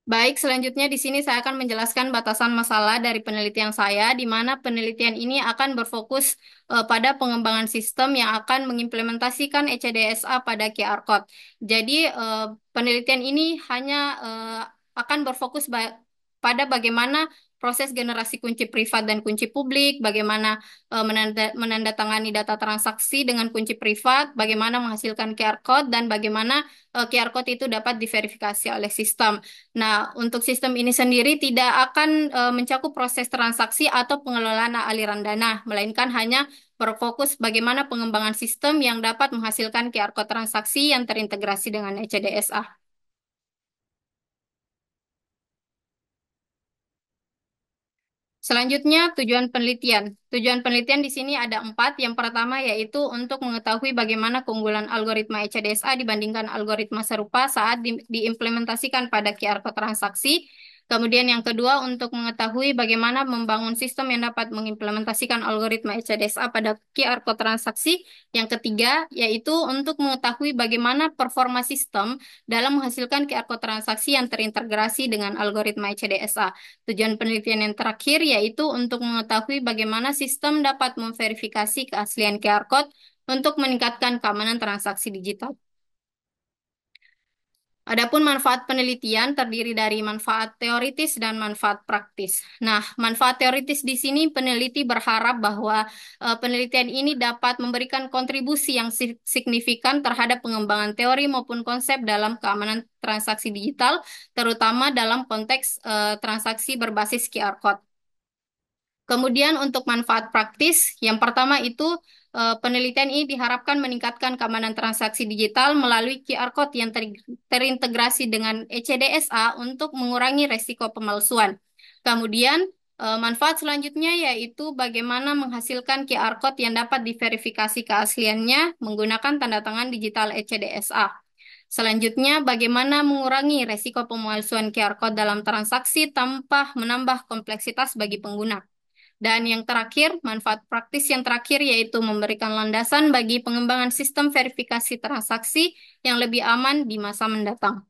Baik, selanjutnya di sini saya akan menjelaskan batasan masalah dari penelitian saya, di mana penelitian ini akan berfokus pada pengembangan sistem yang akan mengimplementasikan ECDSA pada QR Code. Jadi, penelitian ini hanya akan berfokus pada bagaimana proses generasi kunci privat dan kunci publik, bagaimana menandatangani data transaksi dengan kunci privat, bagaimana menghasilkan QR Code, dan bagaimana QR Code itu dapat diverifikasi oleh sistem. Nah, untuk sistem ini sendiri tidak akan mencakup proses transaksi atau pengelolaan aliran dana, melainkan hanya berfokus bagaimana pengembangan sistem yang dapat menghasilkan QR code transaksi yang terintegrasi dengan ECDSA. Selanjutnya, tujuan penelitian. Tujuan penelitian di sini ada empat. Yang pertama yaitu untuk mengetahui bagaimana keunggulan algoritma ECDSA dibandingkan algoritma serupa saat diimplementasikan pada QR code transaksi. Kemudian yang kedua untuk mengetahui bagaimana membangun sistem yang dapat mengimplementasikan algoritma ECDSA pada QR code transaksi. Yang ketiga yaitu untuk mengetahui bagaimana performa sistem dalam menghasilkan QR code transaksi yang terintegrasi dengan algoritma ECDSA. Tujuan penelitian yang terakhir yaitu untuk mengetahui bagaimana sistem dapat memverifikasi keaslian QR Code untuk meningkatkan keamanan transaksi digital. Adapun manfaat penelitian terdiri dari manfaat teoritis dan manfaat praktis. Nah, manfaat teoritis di sini peneliti berharap bahwa penelitian ini dapat memberikan kontribusi yang signifikan terhadap pengembangan teori maupun konsep dalam keamanan transaksi digital, terutama dalam konteks transaksi berbasis QR Code. Kemudian untuk manfaat praktis, yang pertama itu penelitian ini diharapkan meningkatkan keamanan transaksi digital melalui QR Code yang terintegrasi dengan ECDSA untuk mengurangi resiko pemalsuan. Kemudian manfaat selanjutnya yaitu bagaimana menghasilkan QR Code yang dapat diverifikasi keasliannya menggunakan tanda tangan digital ECDSA. Selanjutnya, bagaimana mengurangi resiko pemalsuan QR Code dalam transaksi tanpa menambah kompleksitas bagi pengguna. Dan yang terakhir, manfaat praktis yang terakhir yaitu memberikan landasan bagi pengembangan sistem verifikasi transaksi yang lebih aman di masa mendatang.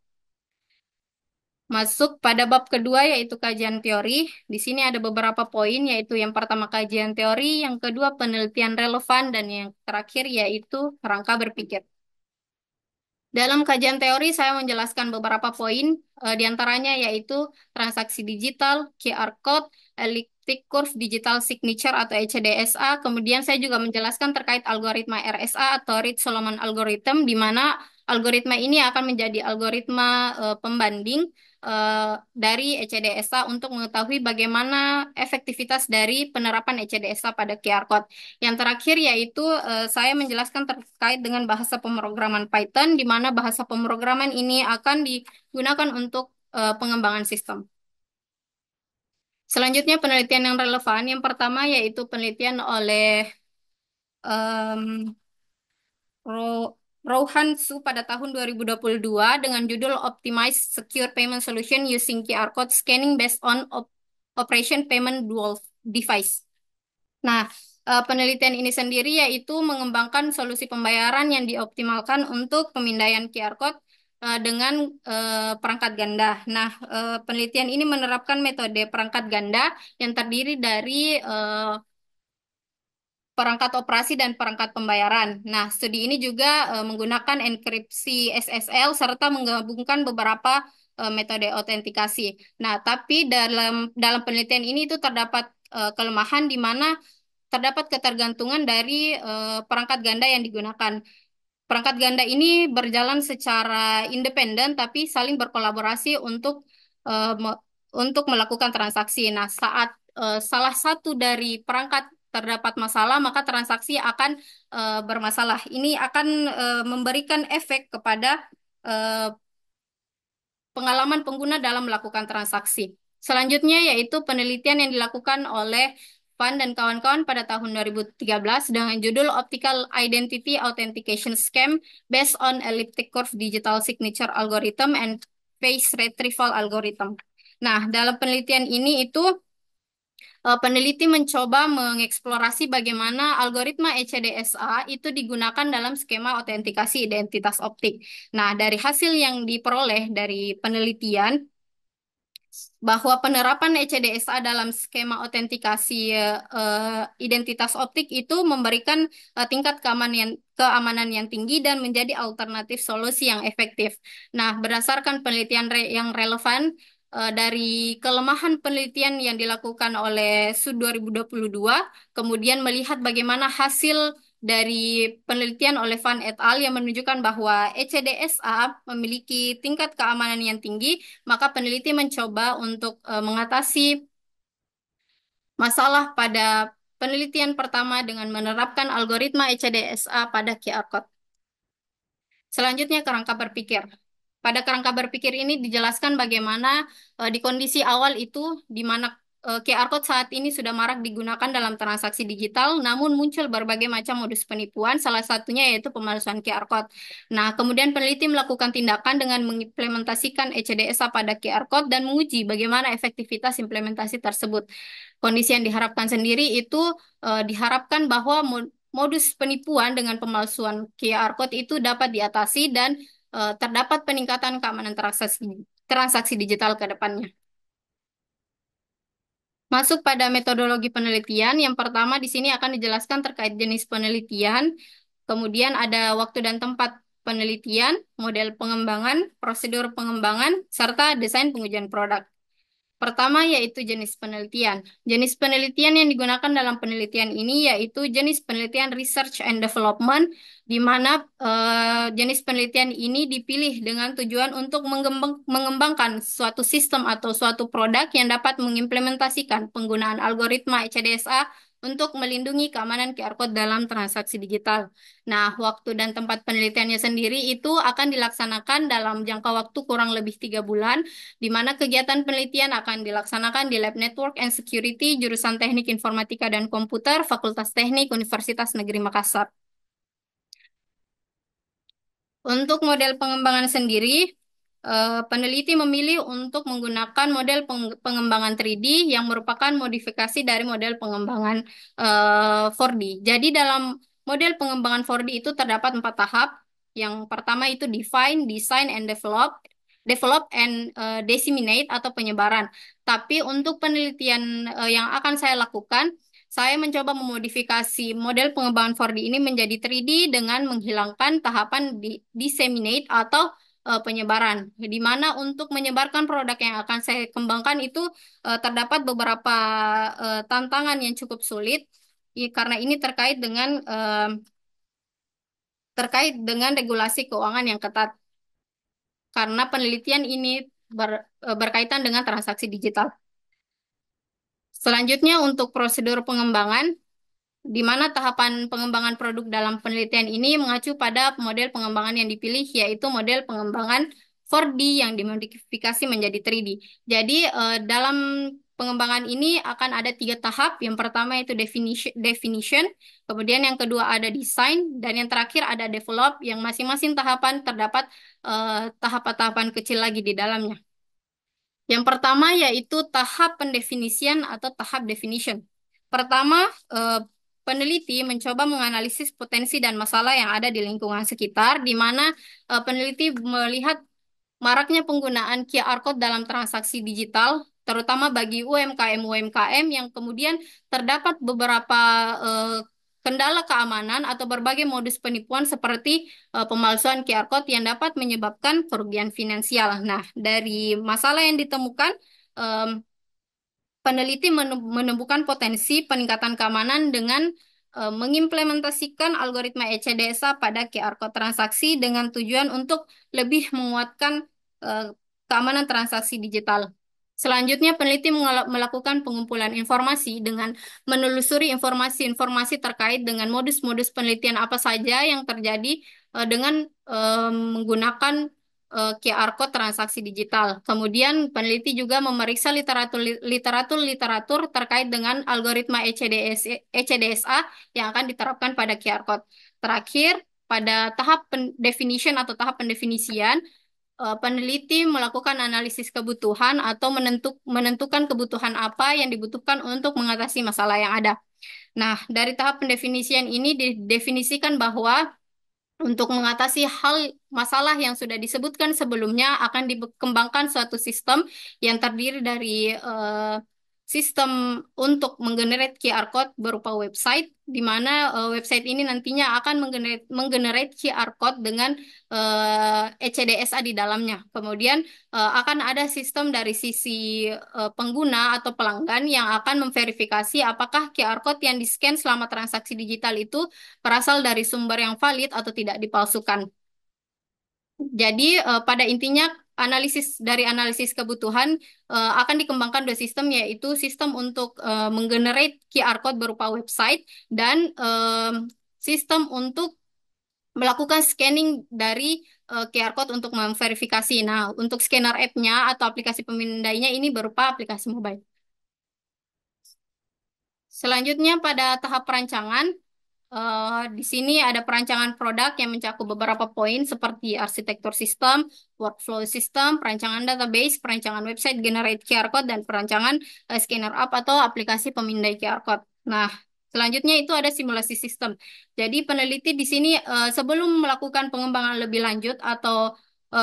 Masuk pada bab kedua yaitu kajian teori. Di sini ada beberapa poin yaitu yang pertama kajian teori, yang kedua penelitian relevan, dan yang terakhir yaitu kerangka berpikir. Dalam kajian teori, saya menjelaskan beberapa poin, di antaranya yaitu transaksi digital, QR Code, elliptic curve digital signature atau ECDSA. Kemudian saya juga menjelaskan terkait algoritma RSA atau Reed-Solomon algorithm, di mana algoritma ini akan menjadi algoritma pembanding dari ECDSA untuk mengetahui bagaimana efektivitas dari penerapan ECDSA pada QR Code. Yang terakhir yaitu saya menjelaskan terkait dengan bahasa pemrograman Python, di mana bahasa pemrograman ini akan digunakan untuk pengembangan sistem. Selanjutnya penelitian yang relevan, yang pertama yaitu penelitian oleh em, Ro- Rohan Su pada tahun 2022 dengan judul Optimize Secure Payment Solution Using QR Code Scanning Based on Operation Payment Dual Device. Nah, penelitian ini sendiri yaitu mengembangkan solusi pembayaran yang dioptimalkan untuk pemindaian QR code dengan perangkat ganda. Nah, penelitian ini menerapkan metode perangkat ganda yang terdiri dari perangkat operasi dan perangkat pembayaran. Nah, studi ini juga menggunakan enkripsi SSL serta menggabungkan beberapa metode autentikasi. Nah, tapi dalam penelitian ini itu terdapat kelemahan di mana terdapat ketergantungan dari perangkat ganda yang digunakan. Perangkat ganda ini berjalan secara independen tapi saling berkolaborasi untuk melakukan transaksi. Nah, saat salah satu dari perangkat terdapat masalah, maka transaksi akan bermasalah. Ini akan memberikan efek kepada eh, pengalaman pengguna dalam melakukan transaksi. Selanjutnya yaitu penelitian yang dilakukan oleh Van dan kawan-kawan pada tahun 2013 dengan judul Optical Identity Authentication Scam Based on Elliptic Curve Digital Signature Algorithm and Face Retrieval Algorithm. Nah, dalam penelitian ini itu peneliti mencoba mengeksplorasi bagaimana algoritma ECDSA itu digunakan dalam skema autentikasi identitas optik. Nah, dari hasil yang diperoleh dari penelitian, bahwa penerapan ECDSA dalam skema autentikasi identitas optik itu memberikan tingkat keamanan yang tinggi dan menjadi alternatif solusi yang efektif. Nah, berdasarkan penelitian yang relevan dari kelemahan penelitian yang dilakukan oleh SUD 2022, kemudian melihat bagaimana hasil dari penelitian oleh Van et al. Yang menunjukkan bahwa ECDSA memiliki tingkat keamanan yang tinggi, maka peneliti mencoba untuk mengatasi masalah pada penelitian pertama dengan menerapkan algoritma ECDSA pada QR code. Selanjutnya, kerangka berpikir. Pada kerangka berpikir ini dijelaskan bagaimana di kondisi awal itu, di mana QR code saat ini sudah marak digunakan dalam transaksi digital, namun muncul berbagai macam modus penipuan, salah satunya yaitu pemalsuan QR code. Nah, kemudian peneliti melakukan tindakan dengan mengimplementasikan ECDSA pada QR code dan menguji bagaimana efektivitas implementasi tersebut. Kondisi yang diharapkan sendiri itu diharapkan bahwa modus penipuan dengan pemalsuan QR code itu dapat diatasi dan terdapat peningkatan keamanan transaksi digital ke depannya. Masuk pada metodologi penelitian, yang pertama di sini akan dijelaskan terkait jenis penelitian, kemudian ada waktu dan tempat penelitian, model pengembangan, prosedur pengembangan, serta desain pengujian produk. Pertama yaitu jenis penelitian. Jenis penelitian yang digunakan dalam penelitian ini yaitu jenis penelitian research and development, di mana jenis penelitian ini dipilih dengan tujuan untuk mengembangkan suatu sistem atau suatu produk yang dapat mengimplementasikan penggunaan algoritma ECDSA untuk melindungi keamanan QR code dalam transaksi digital. Nah, waktu dan tempat penelitiannya sendiri itu akan dilaksanakan dalam jangka waktu kurang lebih 3 bulan, di mana kegiatan penelitian akan dilaksanakan di Lab Network and Security, jurusan Teknik Informatika dan Komputer, Fakultas Teknik, Universitas Negeri Makassar. Untuk model pengembangan sendiri, peneliti memilih untuk menggunakan model pengembangan 3D yang merupakan modifikasi dari model pengembangan 4D. Jadi dalam model pengembangan 4D itu terdapat 4 tahap. Yang pertama itu define, design, and develop and disseminate atau penyebaran. Tapi untuk penelitian yang akan saya lakukan, saya mencoba memodifikasi model pengembangan 4D ini menjadi 3D dengan menghilangkan tahapan disseminate atau penyebaran. Di mana untuk menyebarkan produk yang akan saya kembangkan itu terdapat beberapa tantangan yang cukup sulit, karena ini terkait dengan regulasi keuangan yang ketat. Karena penelitian ini berkaitan dengan transaksi digital. Selanjutnya untuk prosedur pengembangan, di mana tahapan pengembangan produk dalam penelitian ini mengacu pada model pengembangan yang dipilih, yaitu model pengembangan 4D yang dimodifikasi menjadi 3D. Jadi dalam pengembangan ini akan ada 3 tahap. Yang pertama itu definition, kemudian yang kedua ada design, dan yang terakhir ada develop, yang masing-masing tahapan terdapat tahapan-tahapan kecil lagi di dalamnya. Yang pertama yaitu tahap pendefinisian atau tahap definition. Pertama, eh, peneliti mencoba menganalisis potensi dan masalah yang ada di lingkungan sekitar, di mana peneliti melihat maraknya penggunaan QR code dalam transaksi digital, terutama bagi UMKM-UMKM yang kemudian terdapat beberapa eh, kendala keamanan atau berbagai modus penipuan seperti pemalsuan QR code yang dapat menyebabkan kerugian finansial. Nah, dari masalah yang ditemukan, em, peneliti menemukan potensi peningkatan keamanan dengan mengimplementasikan algoritma ECDSA pada QR code transaksi dengan tujuan untuk lebih menguatkan eh, keamanan transaksi digital. Selanjutnya, peneliti melakukan pengumpulan informasi dengan menelusuri informasi-informasi terkait dengan modus-modus penelitian apa saja yang terjadi dengan menggunakan QR code transaksi digital. Kemudian peneliti juga memeriksa literatur terkait dengan algoritma ECDSA yang akan diterapkan pada QR code. Terakhir, pada tahap definition atau tahap pendefinisian, peneliti melakukan analisis kebutuhan atau menentukan kebutuhan apa yang dibutuhkan untuk mengatasi masalah yang ada. Nah, dari tahap pendefinisian ini didefinisikan bahwa Untuk mengatasi masalah yang sudah disebutkan sebelumnya, akan dikembangkan suatu sistem yang terdiri dari sistem untuk menggenerate QR code berupa website, di mana website ini nantinya akan menggenerate QR code dengan ECDSA di dalamnya. Kemudian akan ada sistem dari sisi pengguna atau pelanggan yang akan memverifikasi apakah QR code yang di-scan selama transaksi digital itu berasal dari sumber yang valid atau tidak dipalsukan. Jadi pada intinya analisis kebutuhan akan dikembangkan dua sistem, yaitu sistem untuk menggenerate QR code berupa website dan sistem untuk melakukan scanning dari QR code untuk memverifikasi. Nah, untuk scanner app-nya atau aplikasi pemindainya ini berupa aplikasi mobile. Selanjutnya pada tahap perancangan, di sini ada perancangan produk yang mencakup beberapa poin seperti arsitektur sistem, workflow sistem, perancangan database, perancangan website, generate QR code, dan perancangan scanner app atau aplikasi pemindai QR code. Nah, selanjutnya itu ada simulasi sistem. Jadi peneliti di sini sebelum melakukan pengembangan lebih lanjut atau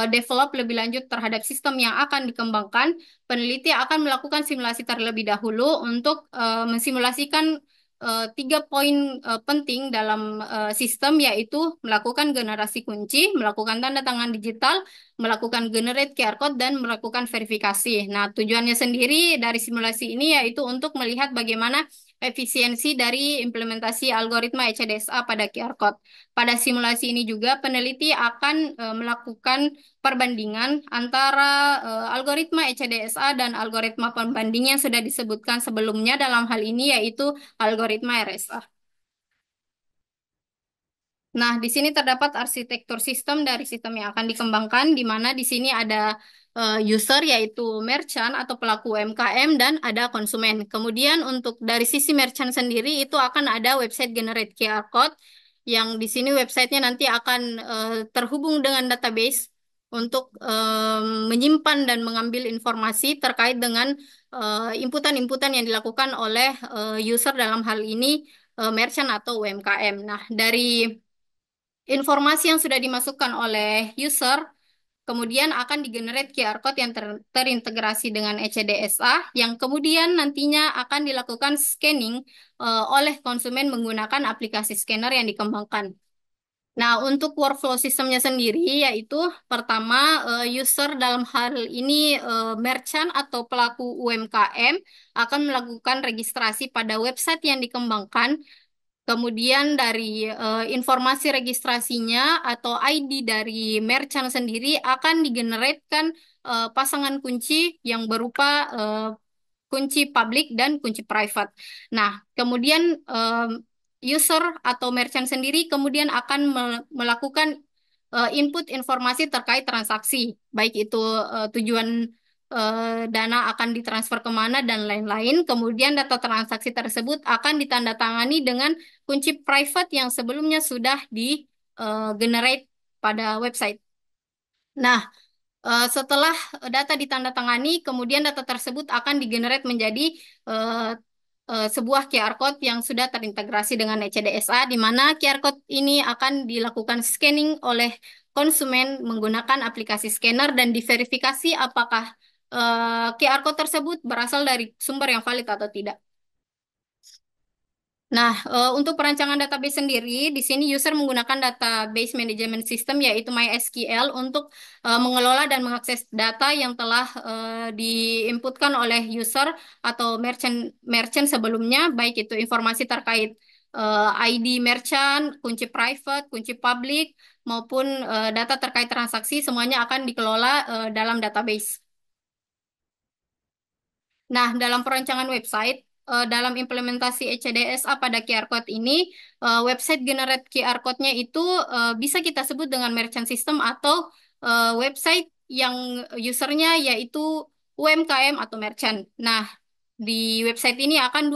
develop lebih lanjut terhadap sistem yang akan dikembangkan, peneliti akan melakukan simulasi terlebih dahulu untuk mensimulasikan tiga poin penting dalam sistem, yaitu melakukan generasi kunci, melakukan tanda tangan digital, melakukan generate QR code, dan melakukan verifikasi. Nah, tujuannya sendiri dari simulasi ini yaitu untuk melihat bagaimana efisiensi dari implementasi algoritma ECDSA pada QR code. Pada simulasi ini juga peneliti akan melakukan perbandingan antara algoritma ECDSA dan algoritma pembanding yang sudah disebutkan sebelumnya dalam hal ini, yaitu algoritma RSA. Nah, di sini terdapat arsitektur sistem dari sistem yang akan dikembangkan, di mana di sini ada user, yaitu merchant atau pelaku UMKM, dan ada konsumen. Kemudian untuk dari sisi merchant sendiri itu akan ada website generate QR code, yang di sini websitenya nanti akan terhubung dengan database untuk menyimpan dan mengambil informasi terkait dengan inputan-inputan yang dilakukan oleh user, dalam hal ini merchant atau UMKM. Nah, dari informasi yang sudah dimasukkan oleh user, kemudian akan digenerate QR code yang terintegrasi dengan ECDSA, yang kemudian nantinya akan dilakukan scanning oleh konsumen menggunakan aplikasi scanner yang dikembangkan. Nah, untuk workflow sistemnya sendiri, yaitu pertama, user dalam hal ini merchant atau pelaku UMKM akan melakukan registrasi pada website yang dikembangkan. Kemudian dari informasi registrasinya atau ID dari merchant sendiri akan digeneratkan pasangan kunci yang berupa kunci public dan kunci private. Nah, kemudian user atau merchant sendiri kemudian akan melakukan input informasi terkait transaksi, baik itu tujuan dana akan ditransfer kemana dan lain-lain. Kemudian data transaksi tersebut akan ditandatangani dengan kunci private yang sebelumnya sudah di generate pada website. Nah, setelah data ditandatangani, kemudian data tersebut akan digenerate menjadi eh, sebuah QR code yang sudah terintegrasi dengan ECDSA, di mana QR code ini akan dilakukan scanning oleh konsumen menggunakan aplikasi scanner dan diverifikasi apakah QR code tersebut berasal dari sumber yang valid atau tidak. Nah, untuk perancangan database sendiri, di sini user menggunakan database management system, yaitu MySQL, untuk mengelola dan mengakses data yang telah diinputkan oleh user atau merchant merchant sebelumnya, baik itu informasi terkait ID merchant, kunci private, kunci public, maupun data terkait transaksi, semuanya akan dikelola dalam database. Nah, dalam perancangan website, dalam implementasi ECDSA pada QR Code ini, website generate QR Code-nya itu bisa kita sebut dengan merchant system atau website yang usernya yaitu UMKM atau merchant. Nah, di website ini akan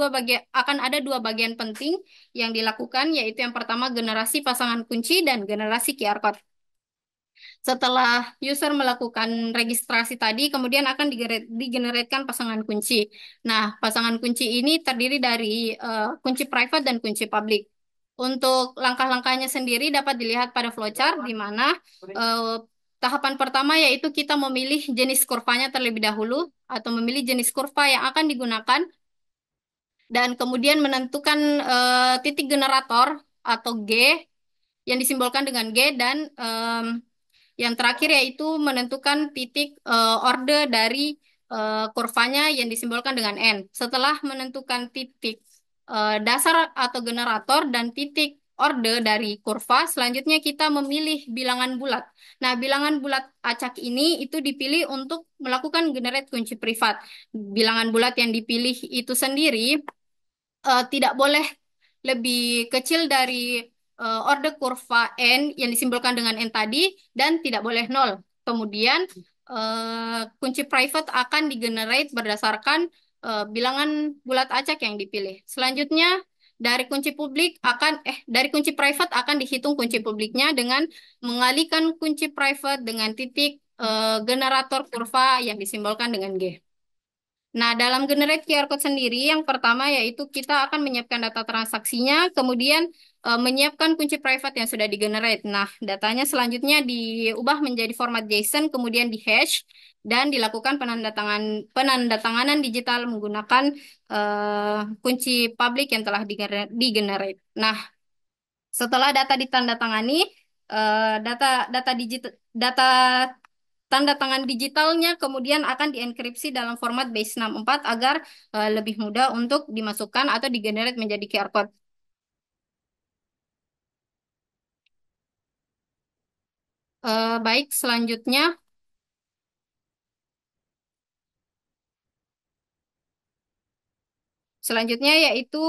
ada dua bagian penting yang dilakukan, yaitu yang pertama generasi pasangan kunci dan generasi QR Code. Setelah user melakukan registrasi tadi, kemudian akan digeneratkan pasangan kunci. Nah, pasangan kunci ini terdiri dari kunci private dan kunci public. Untuk langkah-langkahnya sendiri dapat dilihat pada flowchart di mana tahapan pertama yaitu kita memilih jenis kurvanya terlebih dahulu atau memilih jenis kurva yang akan digunakan dan kemudian menentukan titik generator atau G yang disimbolkan dengan G dan yang terakhir yaitu menentukan titik orde dari kurvanya yang disimbolkan dengan N. Setelah menentukan titik dasar atau generator dan titik orde dari kurva, selanjutnya kita memilih bilangan bulat. Nah, bilangan bulat acak ini itu dipilih untuk melakukan generate kunci privat. Bilangan bulat yang dipilih itu sendiri tidak boleh lebih kecil dari orde kurva N yang disimbolkan dengan N tadi dan tidak boleh nol. Kemudian kunci private akan digenerate berdasarkan bilangan bulat acak yang dipilih. Selanjutnya dari kunci private akan dihitung kunci publiknya dengan mengalihkan kunci private dengan titik generator kurva yang disimbolkan dengan G. Nah, dalam generate QR code sendiri, yang pertama yaitu kita akan menyiapkan data transaksinya, kemudian menyiapkan kunci private yang sudah digenerate. Nah, datanya selanjutnya diubah menjadi format JSON, kemudian di hash, dan dilakukan penandatanganan digital menggunakan kunci public yang telah digenerate. Nah, setelah data ditandatangani, data data digital data tanda tangan digitalnya kemudian akan dienkripsi dalam format base 64 agar lebih mudah untuk dimasukkan atau digenerate menjadi QR code. Baik, selanjutnya yaitu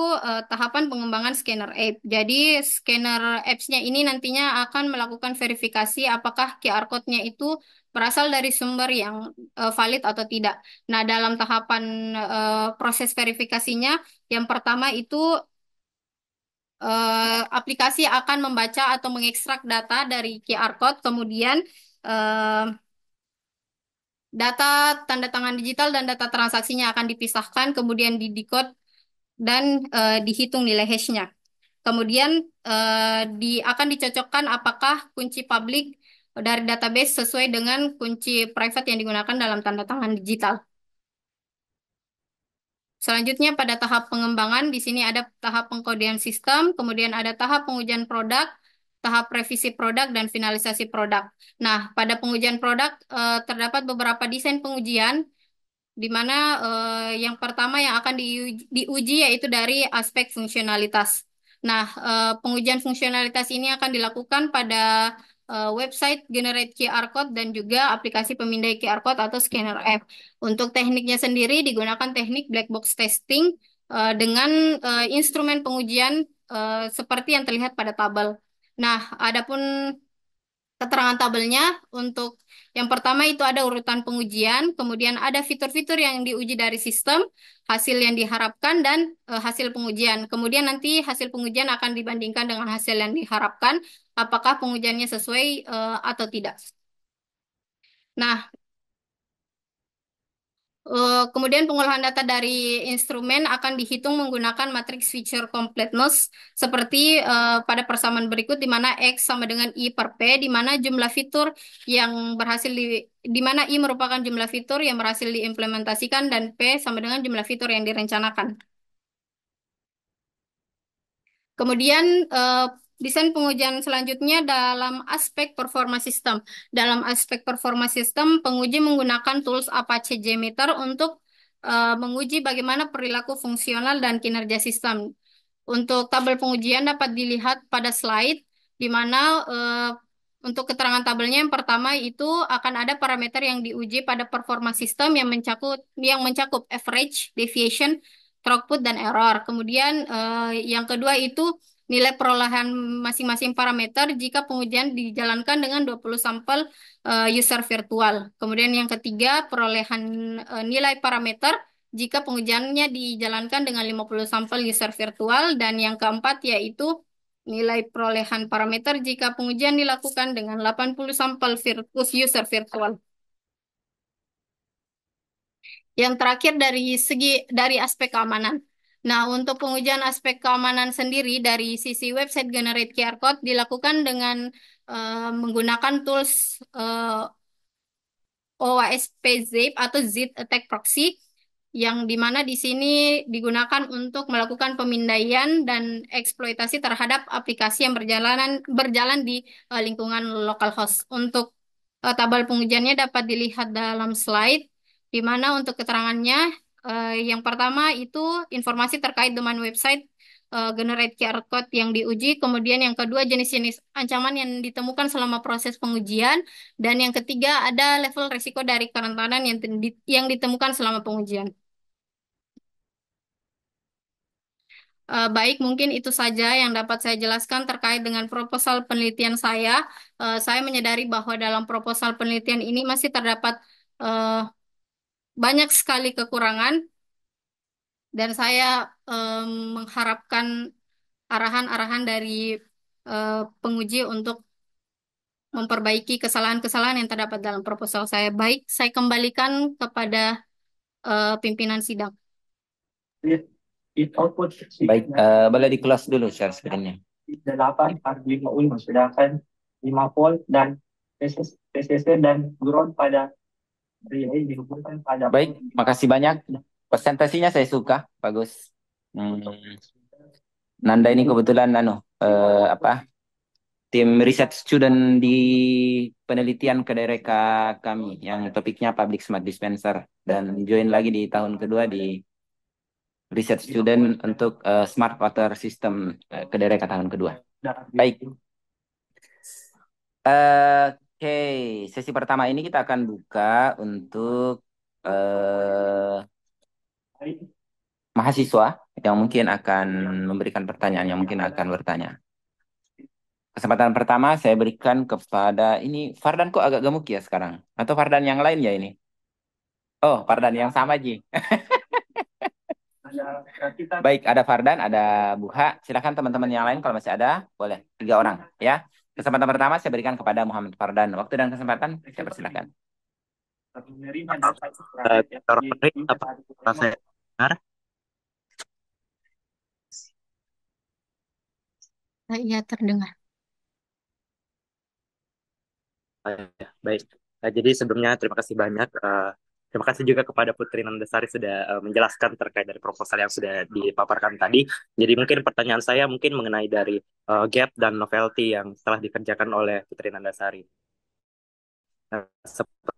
tahapan pengembangan scanner app. Jadi scanner apps-nya ini nantinya akan melakukan verifikasi apakah QR code-nya itu berasal dari sumber yang valid atau tidak. Nah, dalam tahapan proses verifikasinya, yang pertama itu aplikasi akan membaca atau mengekstrak data dari QR code, kemudian eh, data tanda tangan digital dan data transaksinya akan dipisahkan, kemudian didecode dan dihitung nilai hashnya. Kemudian akan dicocokkan apakah kunci publik dari database sesuai dengan kunci private yang digunakan dalam tanda tangan digital. Selanjutnya pada tahap pengembangan, di sini ada tahap pengkodean sistem, kemudian ada tahap pengujian produk, tahap revisi produk, dan finalisasi produk. Nah, pada pengujian produk terdapat beberapa desain pengujian, di mana yang pertama yang akan diuji yaitu dari aspek fungsionalitas. Nah, pengujian fungsionalitas ini akan dilakukan pada website Generate QR Code dan juga aplikasi pemindai QR Code atau scanner app. Untuk tekniknya sendiri digunakan teknik black box testing dengan instrumen pengujian seperti yang terlihat pada tabel. Nah, adapun keterangan tabelnya untuk yang pertama itu ada urutan pengujian, kemudian ada fitur-fitur yang diuji dari sistem, hasil yang diharapkan, dan hasil pengujian. Kemudian nanti hasil pengujian akan dibandingkan dengan hasil yang diharapkan, apakah pengujiannya sesuai atau tidak. Nah, kemudian pengolahan data dari instrumen akan dihitung menggunakan matriks feature completeness seperti pada persamaan berikut di mana X sama dengan I per P di mana jumlah fitur yang di mana I merupakan jumlah fitur yang berhasil diimplementasikan dan P sama dengan jumlah fitur yang direncanakan. Kemudian desain pengujian selanjutnya dalam aspek performa sistem. Dalam aspek performa sistem, penguji menggunakan tools Apache JMeter untuk menguji bagaimana perilaku fungsional dan kinerja sistem. Untuk tabel pengujian dapat dilihat pada slide, di mana untuk keterangan tabelnya yang pertama itu akan ada parameter yang diuji pada performa sistem yang mencakup average, deviation, throughput, dan error. Kemudian yang kedua itu nilai perolehan masing-masing parameter jika pengujian dijalankan dengan 20 sampel user virtual. Kemudian yang ketiga perolehan nilai parameter jika pengujiannya dijalankan dengan 50 sampel user virtual, dan yang keempat yaitu nilai perolehan parameter jika pengujian dilakukan dengan 80 sampel user virtual. Yang terakhir dari aspek keamanan. Nah, untuk pengujian aspek keamanan sendiri dari sisi website Generate QR Code dilakukan dengan menggunakan tools OWASP Zip atau Zip Attack Proxy yang dimana di sini digunakan untuk melakukan pemindaian dan eksploitasi terhadap aplikasi yang berjalan di lingkungan localhost. Untuk tabel pengujiannya dapat dilihat dalam slide, di mana untuk keterangannya yang pertama itu informasi terkait domain website generate QR code yang diuji, kemudian yang kedua jenis-jenis ancaman yang ditemukan selama proses pengujian, dan yang ketiga ada level risiko dari kerentanan yang ditemukan selama pengujian. Baik, mungkin itu saja yang dapat saya jelaskan terkait dengan proposal penelitian saya. Saya menyadari bahwa dalam proposal penelitian ini masih terdapat eh, banyak sekali kekurangan, dan saya mengharapkan arahan-arahan dari penguji untuk memperbaiki kesalahan-kesalahan yang terdapat dalam proposal saya. Baik, saya kembalikan kepada pimpinan sidang. Baik, boleh di close dulu share screen-nya. 8 5 UIN, sedangkan 5 volt dan PCC dan ground pada pria ini dihubungkan pada. Baik, makasih banyak. Presentasinya saya suka, bagus. Nanda ini kebetulan apa tim riset student di penelitian Kedereka kami yang topiknya public smart dispenser, dan join lagi di tahun kedua di riset student untuk smart water system Kedereka tahun kedua. Baik. Oke, sesi pertama ini kita akan buka untuk mahasiswa yang mungkin akan memberikan pertanyaan, yang mungkin akan bertanya. Kesempatan pertama saya berikan kepada ini, Fardan kok agak gemuk ya sekarang? Atau Fardan yang lain ya ini? Oh, Fardan yang sama, Ji. Baik, ada Fardan, ada Buha. Silakan teman-teman yang lain kalau masih ada, boleh. 3 orang, ya. Kesempatan pertama saya berikan kepada Muhammad Fardan. Waktu dan kesempatan, saya persilakan. Dr. Patrick, apa saya benar? Iya, terdengar. Ya, baik. Jadi sebelumnya terima kasih banyak. Terima kasih juga kepada Putri Nandasari sudah menjelaskan terkait dari proposal yang sudah dipaparkan tadi. Jadi mungkin pertanyaan saya mungkin mengenai dari gap dan novelty yang telah dikerjakan oleh Putri Nandasari. Seperti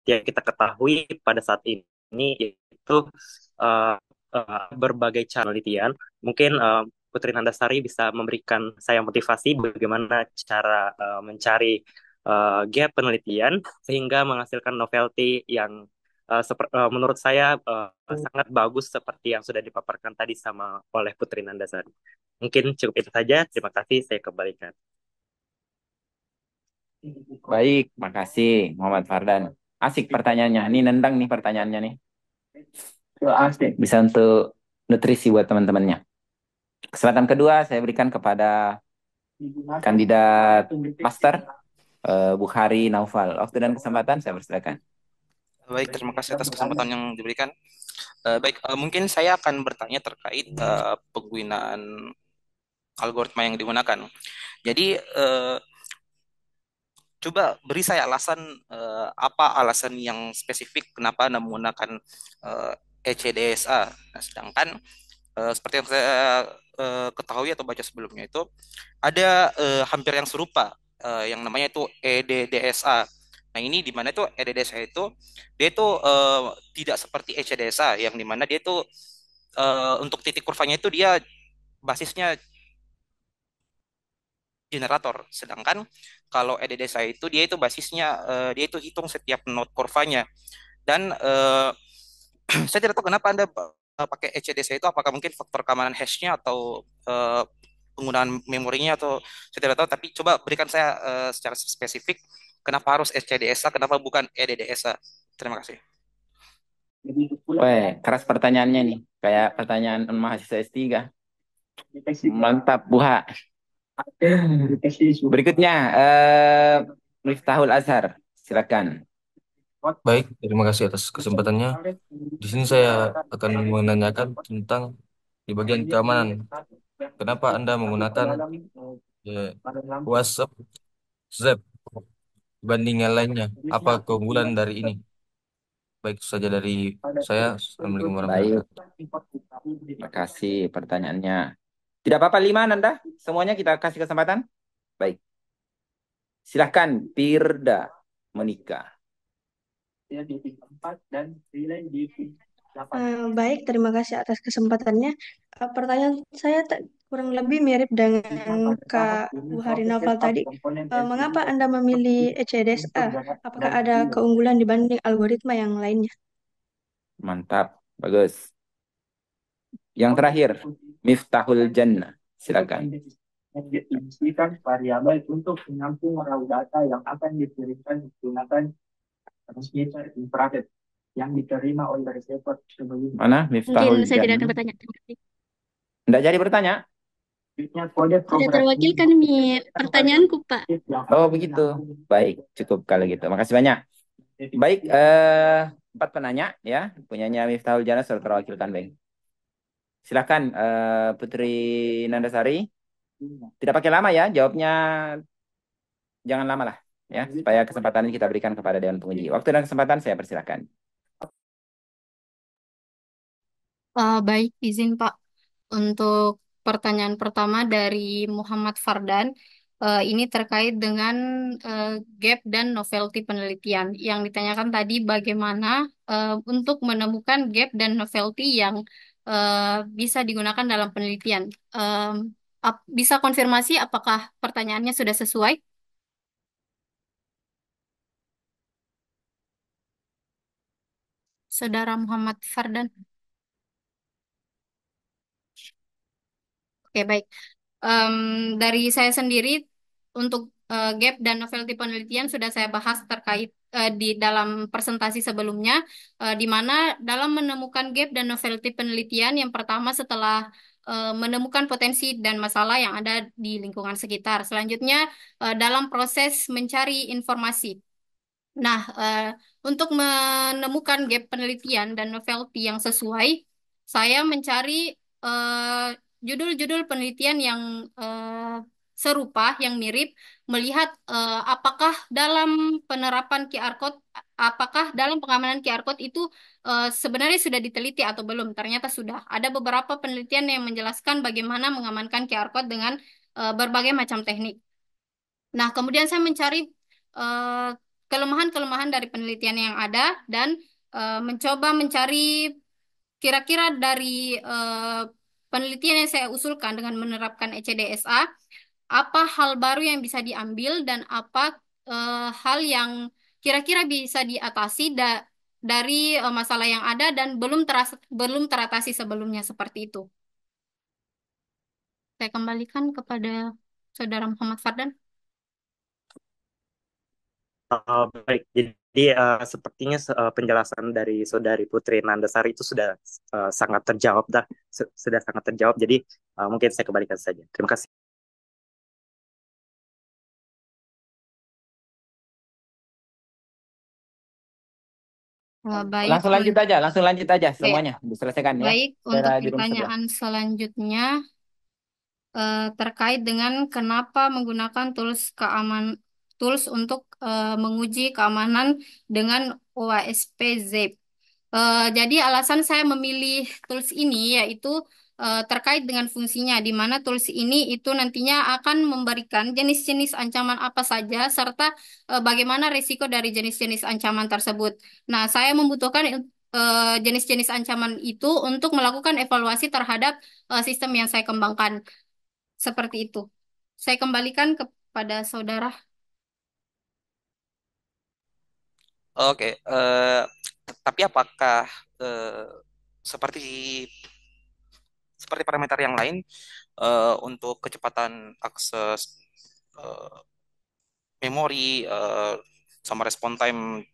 yang kita ketahui pada saat ini itu uh, berbagai cara penelitian. Mungkin Putri Nandasari bisa memberikan saya motivasi bagaimana cara mencari gap penelitian sehingga menghasilkan novelty yang menurut saya sangat bagus seperti yang sudah dipaparkan tadi sama oleh Putri Nandasari. Mungkin cukup itu saja. Terima kasih. Saya kembalikan. Baik, makasih Muhammad Fardan. Asik pertanyaannya. Ini nendang nih pertanyaannya nih. Bisa untuk nutrisi buat teman-temannya. Kesempatan kedua saya berikan kepada kandidat master Bukhari Naufal. Waktu dan kesempatan saya persilakan. Baik, terima kasih atas kesempatan yang diberikan. Baik, mungkin saya akan bertanya terkait penggunaan algoritma yang digunakan. Jadi, coba beri saya alasan apa alasan yang spesifik kenapa Anda menggunakan ECDSA. Nah, sedangkan seperti yang saya ketahui atau baca sebelumnya itu ada hampir yang serupa yang namanya itu EDDSA. Nah, ini di mana itu EDDSA itu dia itu tidak seperti ECDSA yang di mana dia itu untuk titik kurvanya itu dia basisnya generator. Sedangkan kalau EDDSA itu dia itu basisnya dia itu hitung setiap node kurvanya. Dan saya tidak tahu kenapa Anda pakai ECDSA itu, apakah mungkin faktor keamanan hash-nya atau penggunaan memorinya, atau saya tidak tahu, tapi coba berikan saya secara spesifik kenapa harus ECDSA, kenapa bukan EDDSA. Terima kasih. Weh, keras pertanyaannya nih. Kayak pertanyaan mahasiswa S3. Mantap, Buha. Berikutnya, Miftahul Azhar. Silakan. Baik, terima kasih atas kesempatannya. Di sini saya akan menanyakan tentang di bagian keamanan. Kenapa Anda menggunakan WhatsApp Zap dibanding yang lainnya? Apa keunggulan dari ini? Baik, itu saja dari saya. Assalamualaikum warahmatullahi Baik, wabarakatuh. terima kasih pertanyaannya. Tidak apa-apa, lima Nanda. Semuanya kita kasih kesempatan. Baik, silahkan Firda menikah. Baik, terima kasih atas kesempatannya. Pertanyaan saya kurang lebih mirip dengan Kak Buhari Naufal tadi. Mengapa Anda memilih ECDSA? Apakah ada keunggulan dibanding algoritma yang lainnya? Mantap, bagus. Yang terakhir, Miftahul Jannah. Silakan. Mana Mungkin Miftahul saya tidak akan Jannah? bertanya. Terima kasih. Tidak jadi bertanya? Sudah terwakilkan pertanyaanku, Pak. Oh, begitu. Baik, cukup kalau gitu. Makasih banyak. Baik, empat penanya ya. Punyanya Miftahul Jannah sudah terwakilkan, baik. Silakan Putri Nandasari. Tidak pakai lama ya, jawabnya jangan lama lah ya, supaya kesempatan ini kita berikan kepada Dewan Penguji. Waktu dan kesempatan saya persilakan. Baik, izin Pak. Untuk pertanyaan pertama dari Muhammad Fardan, ini terkait dengan eh, gap dan novelty penelitian. Yang ditanyakan tadi bagaimana untuk menemukan gap dan novelty yang bisa digunakan dalam penelitian. Bisa konfirmasi apakah pertanyaannya sudah sesuai, Saudara Muhammad Fardan? Oke, baik. Em, dari saya sendiri untuk gap dan novelty penelitian sudah saya bahas terkait di dalam presentasi sebelumnya, di mana dalam menemukan gap dan novelty penelitian yang pertama setelah menemukan potensi dan masalah yang ada di lingkungan sekitar. Selanjutnya dalam proses mencari informasi. Nah, untuk menemukan gap penelitian dan novelty yang sesuai, saya mencari judul-judul penelitian yang serupa, yang mirip, melihat apakah dalam penerapan QR code, apakah dalam pengamanan QR code itu sebenarnya sudah diteliti atau belum. Ternyata sudah. Ada beberapa penelitian yang menjelaskan bagaimana mengamankan QR code dengan berbagai macam teknik. Nah, kemudian saya mencari eh, kelemahan-kelemahan dari penelitian yang ada dan mencoba mencari kira-kira dari eh, penelitian yang saya usulkan dengan menerapkan ECDSA, apa hal baru yang bisa diambil dan apa hal yang kira-kira bisa diatasi dari masalah yang ada dan belum teratasi sebelumnya seperti itu. Saya kembalikan kepada Saudara Muhammad Fardan. Baik, jadi sepertinya penjelasan dari Saudari Putri Nandasari itu sudah sangat terjawab dah, sudah sangat terjawab. Jadi mungkin saya kembalikan saja. Terima kasih. Baik, Langsung lanjut aja Oke. semuanya. Diselesaikan ya. Baik, Saya untuk di room sebelah. pertanyaan selanjutnya terkait dengan kenapa menggunakan tools untuk menguji keamanan dengan OASP Zip. Jadi alasan saya memilih tools ini yaitu terkait dengan fungsinya, di mana tools ini itu nantinya akan memberikan jenis-jenis ancaman apa saja serta bagaimana risiko dari jenis-jenis ancaman tersebut. Nah, saya membutuhkan jenis-jenis ancaman itu untuk melakukan evaluasi terhadap sistem yang saya kembangkan. Seperti itu. Saya kembalikan kepada saudara. Oke, tapi apakah eh, seperti seperti parameter yang lain untuk kecepatan akses eh, memori sama respon time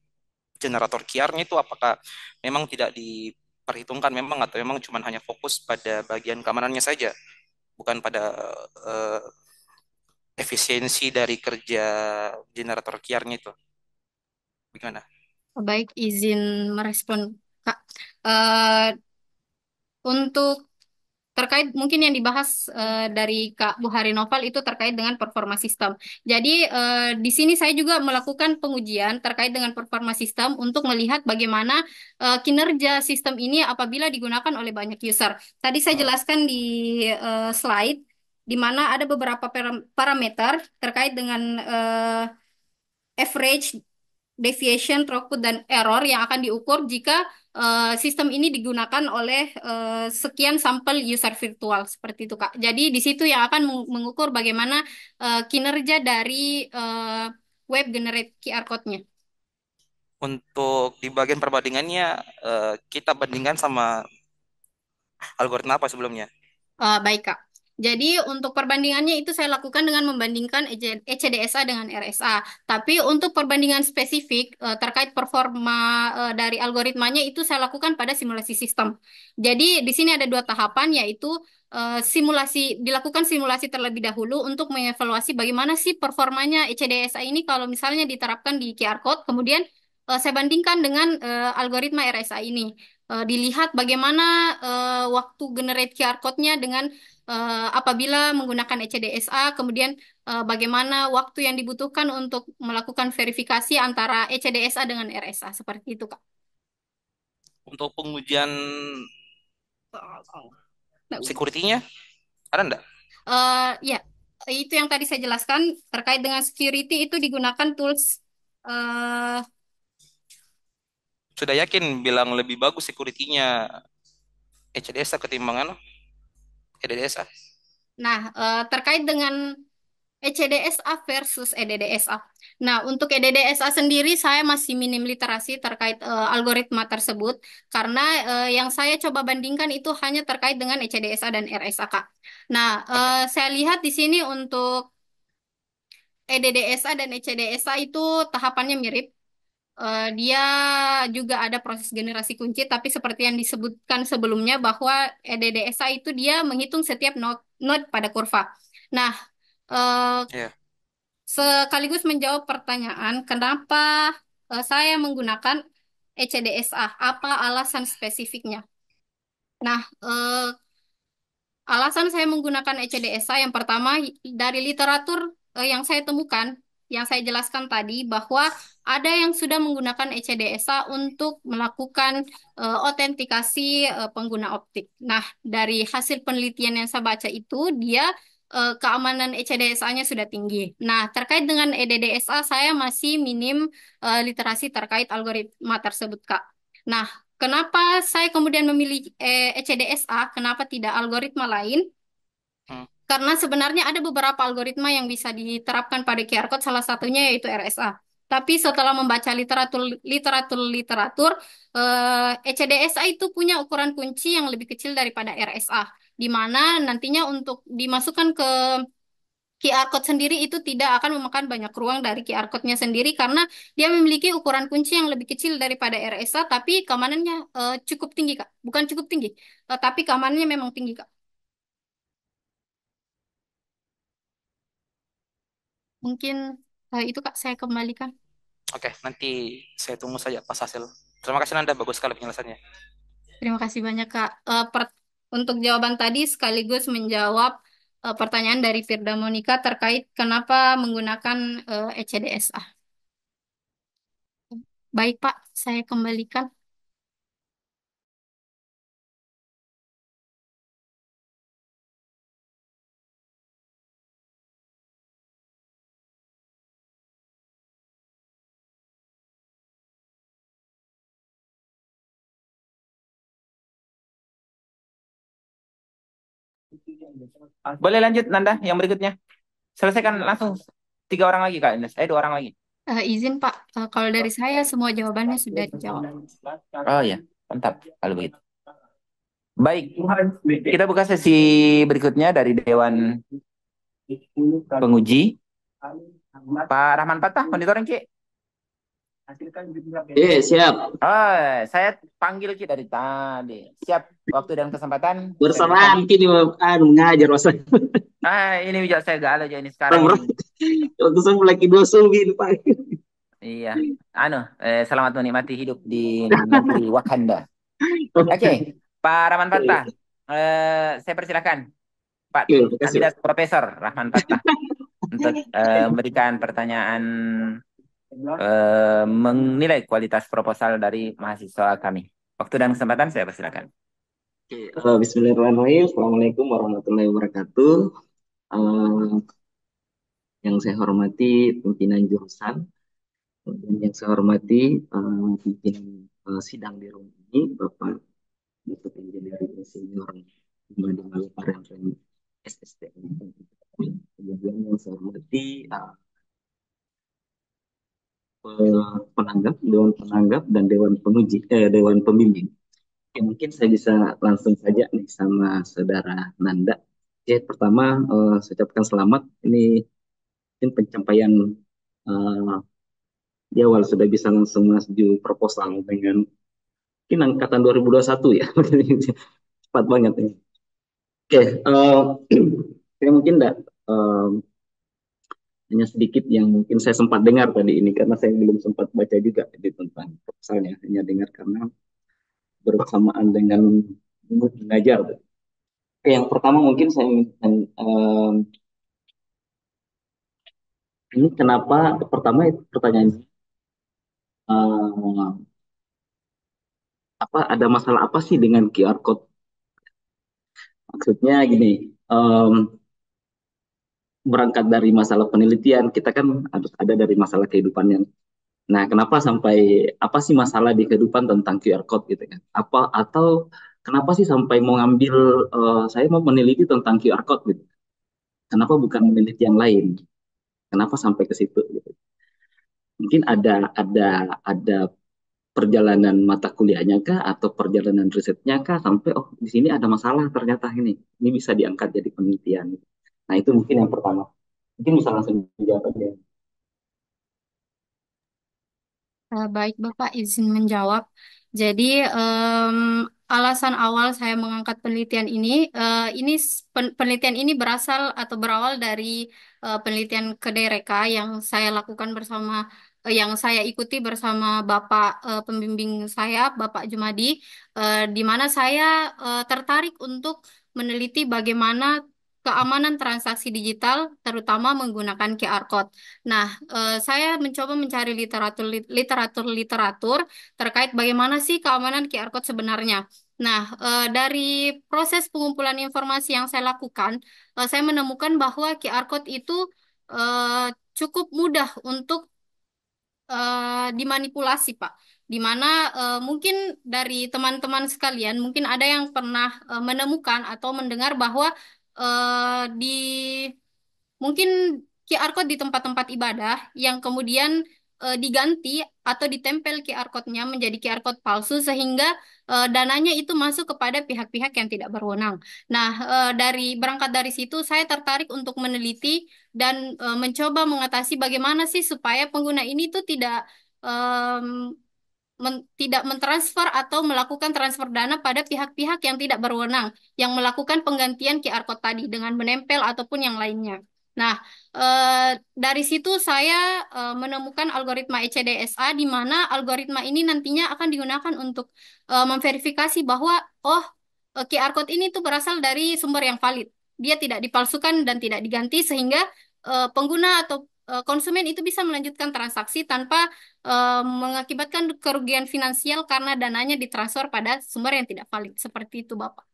generator QR-nya itu apakah memang tidak diperhitungkan memang atau memang cuma hanya fokus pada bagian keamanannya saja, bukan pada eh, efisiensi dari kerja generator QR-nya itu. Bagaimana? Baik, izin merespon, Kak. Eh, untuk terkait mungkin yang dibahas dari Kak Buhari Noval itu terkait dengan performa sistem. Jadi di sini saya juga melakukan pengujian terkait dengan performa sistem untuk melihat bagaimana kinerja sistem ini apabila digunakan oleh banyak user. Tadi saya jelaskan di slide di mana ada beberapa parameter terkait dengan average, deviation, throughput, dan error yang akan diukur jika sistem ini digunakan oleh sekian sampel user virtual seperti itu, Kak. Jadi di situ yang akan mengukur bagaimana kinerja dari web generate QR code-nya. Untuk di bagian perbandingannya, kita bandingkan sama algoritma apa sebelumnya? Baik, Kak. Jadi untuk perbandingannya itu saya lakukan dengan membandingkan ECDSA dengan RSA. Tapi untuk perbandingan spesifik terkait performa dari algoritmanya itu saya lakukan pada simulasi sistem. Jadi di sini ada dua tahapan yaitu dilakukan simulasi terlebih dahulu untuk mengevaluasi bagaimana sih performanya ECDSA ini kalau misalnya diterapkan di QR code. Kemudian saya bandingkan dengan algoritma RSA ini. Dilihat bagaimana waktu generate QR code-nya dengan apabila menggunakan ECDSA, kemudian bagaimana waktu yang dibutuhkan untuk melakukan verifikasi antara ECDSA dengan RSA, seperti itu, Kak. Untuk pengujian Nah, security-nya ada enggak? ya, itu yang tadi saya jelaskan terkait dengan security itu digunakan tools. eh, Sudah yakin bilang lebih bagus security-nya HDSA ketimbang EDDSA? nah, terkait dengan ECDSA versus EDDSA. Nah, untuk EDDSA sendiri saya masih minim literasi terkait algoritma tersebut karena yang saya coba bandingkan itu hanya terkait dengan ECDSA dan RSA, Kak. Nah, Oke. saya lihat di sini untuk EDDSA dan ECDSA itu tahapannya mirip. Dia juga ada proses generasi kunci, tapi seperti yang disebutkan sebelumnya bahwa EDDSA itu dia menghitung setiap node pada kurva. Nah, eh, Ya. sekaligus menjawab pertanyaan, kenapa saya menggunakan ECDSA? Apa alasan spesifiknya? Nah, alasan saya menggunakan ECDSA yang pertama dari literatur yang saya temukan, yang saya jelaskan tadi bahwa ada yang sudah menggunakan ECDSA untuk melakukan autentikasi pengguna optik. Nah, dari hasil penelitian yang saya baca itu dia keamanan ECDSA-nya sudah tinggi. Nah, terkait dengan EDDSA saya masih minim literasi terkait algoritma tersebut, Kak. Nah, kenapa saya kemudian memilih ECDSA? Kenapa tidak algoritma lain? Hmm. Karena sebenarnya ada beberapa algoritma yang bisa diterapkan pada QR code, salah satunya yaitu RSA. Tapi setelah membaca literatur, ECDSA itu punya ukuran kunci yang lebih kecil daripada RSA, di mana nantinya untuk dimasukkan ke QR code sendiri itu tidak akan memakan banyak ruang dari QR code-nya sendiri karena dia memiliki ukuran kunci yang lebih kecil daripada RSA, tapi keamanannya cukup tinggi, Kak. Bukan cukup tinggi, tapi keamanannya memang tinggi, Kak. Mungkin itu, Kak, saya kembalikan. Oke, nanti saya tunggu saja pas hasil. Terima kasih Nanda, bagus sekali penjelasannya. Terima kasih banyak, Kak. Untuk jawaban tadi sekaligus menjawab pertanyaan dari Firda Monika terkait kenapa menggunakan ECDSA. Baik, Pak, saya kembalikan. Boleh lanjut Nanda yang berikutnya. Selesaikan langsung 3 orang lagi Kak Ines. 2 orang lagi. Izin, Pak, kalau dari saya semua jawabannya sudah dijawab. Oh ya, mantap kalau begitu. Baik, kita buka sesi berikutnya dari Dewan Penguji. Pak Rahman Patah, monitoring Ki. Siap. Oh, saya panggil Ki dari tadi. Siap, waktu dan kesempatan. Bersamaan kini ngajar masa. Ini bisa saya galau aja ini sekarang. Untuk saya lagi dua sumbin Pak. Iya. Selamat menikmati hidup di negeri Wakanda. Oke, Pak Rahman Fathah, Oke, saya persilakan Pak terima kasih, kandidat Pak. Profesor Rahman Fathah untuk memberikan pertanyaan menilai kualitas proposal dari mahasiswa kami. Waktu dan kesempatan saya persilakan. Oke, Bismillahirrahmanirrahim. Assalamualaikum warahmatullahi wabarakatuh. Eh, yang saya hormati pimpinan jurusan, dan yang saya hormati pimpinan sidang di rumah ini, Bapak Dr. Engineering Insinyur Imadi Maluparen SSTM. Kemudian yang saya hormati penanggap, dewan penanggap dan dewan pembimbing. Oke, mungkin saya bisa langsung saja nih sama saudara Nanda. Oke, pertama saya ucapkan selamat. Ini mungkin pencapaian eh, di awal sudah bisa langsung maju proposal dengan mungkin angkatan 2021 ya. Cepat banget ini. Oke, saya mungkin enggak hanya sedikit yang mungkin saya sempat dengar tadi ini karena saya belum sempat baca juga di tentang proposalnya, hanya dengar karena bersamaan dengan mengajar. Oke, yang pertama mungkin saya ini kenapa pertama pertanyaan eh, apa ada masalah apa sih dengan QR code? Maksudnya gini, berangkat dari masalah penelitian kita kan harus ada dari masalah kehidupannya. Nah, kenapa sampai apa sih masalah di kehidupan tentang QR code gitu kan? Apa atau kenapa sih sampai mau ngambil saya mau meneliti tentang QR code gitu? Kenapa bukan meneliti yang lain? Kenapa sampai ke situ gitu? Mungkin ada perjalanan mata kuliahnya kah atau perjalanan risetnya kah sampai oh di sini ada masalah ternyata ini bisa diangkat jadi penelitian. Nah, itu mungkin yang pertama. Mungkin bisa langsung dijawab aja. Baik, Bapak izin menjawab. Jadi, alasan awal saya mengangkat penelitian penelitian ini berasal atau berawal dari penelitian Kedereka yang saya lakukan yang saya ikuti bersama Bapak pembimbing saya, Bapak Jumadi, di mana saya tertarik untuk meneliti bagaimana keamanan transaksi digital, terutama menggunakan QR Code. Nah, saya mencoba mencari literatur terkait bagaimana sih keamanan QR code sebenarnya. Nah, dari proses pengumpulan informasi yang saya lakukan, saya menemukan bahwa QR code itu eh, cukup mudah untuk dimanipulasi, Pak. Di mana mungkin dari teman-teman sekalian, mungkin ada yang pernah menemukan atau mendengar bahwa di mungkin QR code di tempat-tempat ibadah yang kemudian diganti atau ditempel QR code-nya menjadi QR code palsu sehingga dananya itu masuk kepada pihak-pihak yang tidak berwenang. Nah, berangkat dari situ saya tertarik untuk meneliti dan mencoba mengatasi bagaimana sih supaya pengguna ini tuh tidak mentransfer atau melakukan transfer dana pada pihak-pihak yang tidak berwenang, yang melakukan penggantian QR code tadi dengan menempel ataupun yang lainnya. Nah, dari situ saya menemukan algoritma ECDSA di mana algoritma ini nantinya akan digunakan untuk memverifikasi bahwa QR code ini tuh berasal dari sumber yang valid. Dia tidak dipalsukan dan tidak diganti sehingga pengguna atau konsumen itu bisa melanjutkan transaksi tanpa mengakibatkan kerugian finansial karena dananya ditransfer pada sumber yang tidak valid. Seperti itu, Bapak.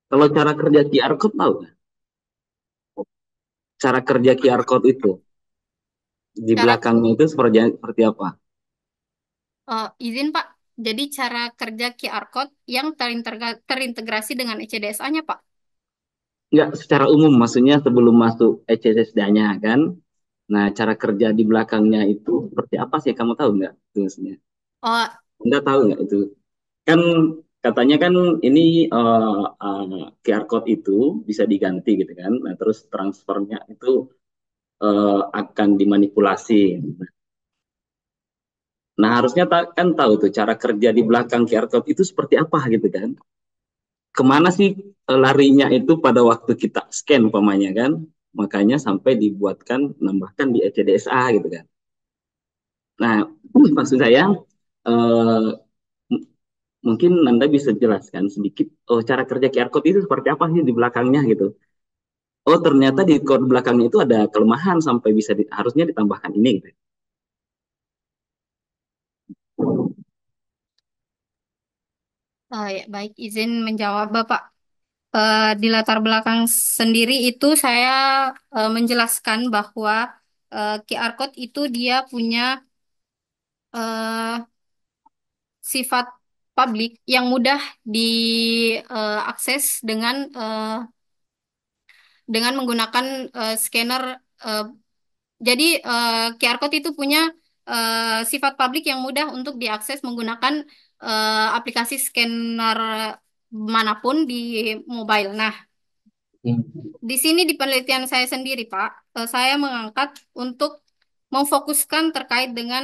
Kalau cara kerja QR code tahu nggak? Cara kerja QR code itu di Cara belakangnya itu seperti apa? izin, Pak. Jadi cara kerja QR code yang terintegrasi dengan ECDSA-nya, Pak. Nggak secara umum, maksudnya sebelum masuk ECSD-nya kan. Nah, cara kerja di belakangnya itu seperti apa sih? Kamu tahu nggak? Itu maksudnya. Oh, Anda tahu nggak itu? Kan katanya kan ini QR code itu bisa diganti gitu kan. Nah, terus transfernya itu akan dimanipulasi. Nah, harusnya kan tahu tuh cara kerja di belakang QR code itu seperti apa gitu kan. Kemana sih larinya itu pada waktu kita scan umpamanya kan. Makanya sampai dibuatkan, nambahkan di ECDSA gitu kan. Nah, maksud saya eh, m- mungkin Nanda bisa jelaskan sedikit, oh cara kerja QR code itu seperti apa sih di belakangnya gitu. Oh ternyata di code belakangnya itu ada kelemahan sampai bisa harusnya ditambahkan ini gitu. Ya, baik, izin menjawab Bapak. Di latar belakang sendiri itu saya menjelaskan bahwa QR code itu dia punya eh, sifat publik yang mudah diakses dengan menggunakan scanner. eh, jadi QR code itu punya sifat publik yang mudah untuk diakses menggunakan aplikasi scanner manapun di mobile. Nah, di sini di penelitian saya sendiri, Pak, saya mengangkat untuk memfokuskan terkait dengan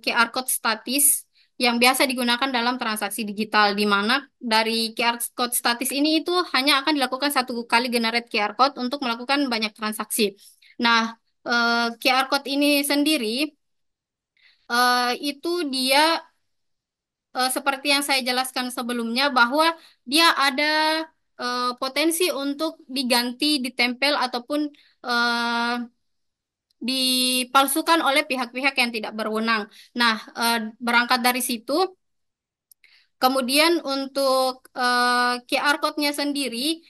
QR code statis yang biasa digunakan dalam transaksi digital, di mana dari QR code statis ini itu hanya akan dilakukan satu kali generate QR code untuk melakukan banyak transaksi. Nah, QR code ini sendiri itu dia seperti yang saya jelaskan sebelumnya bahwa dia ada potensi untuk diganti, ditempel ataupun eh, dipalsukan oleh pihak-pihak yang tidak berwenang. Nah, berangkat dari situ, kemudian untuk QR code-nya sendiri,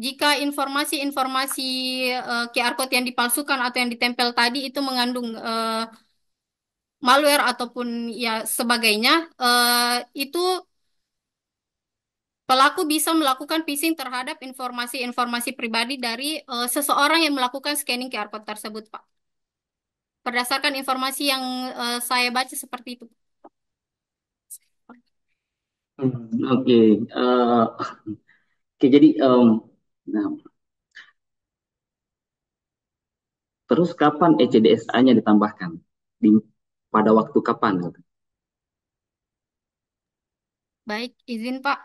jika informasi-informasi QR code yang dipalsukan atau yang ditempel tadi itu mengandung malware ataupun ya sebagainya, itu pelaku bisa melakukan phishing terhadap informasi-informasi pribadi dari seseorang yang melakukan scanning QR code tersebut, Pak. Berdasarkan informasi yang saya baca seperti itu. Oke, oke jadi nah, terus kapan ECDSA-nya ditambahkan? Di, pada waktu kapan? Gitu? Baik, izin Pak.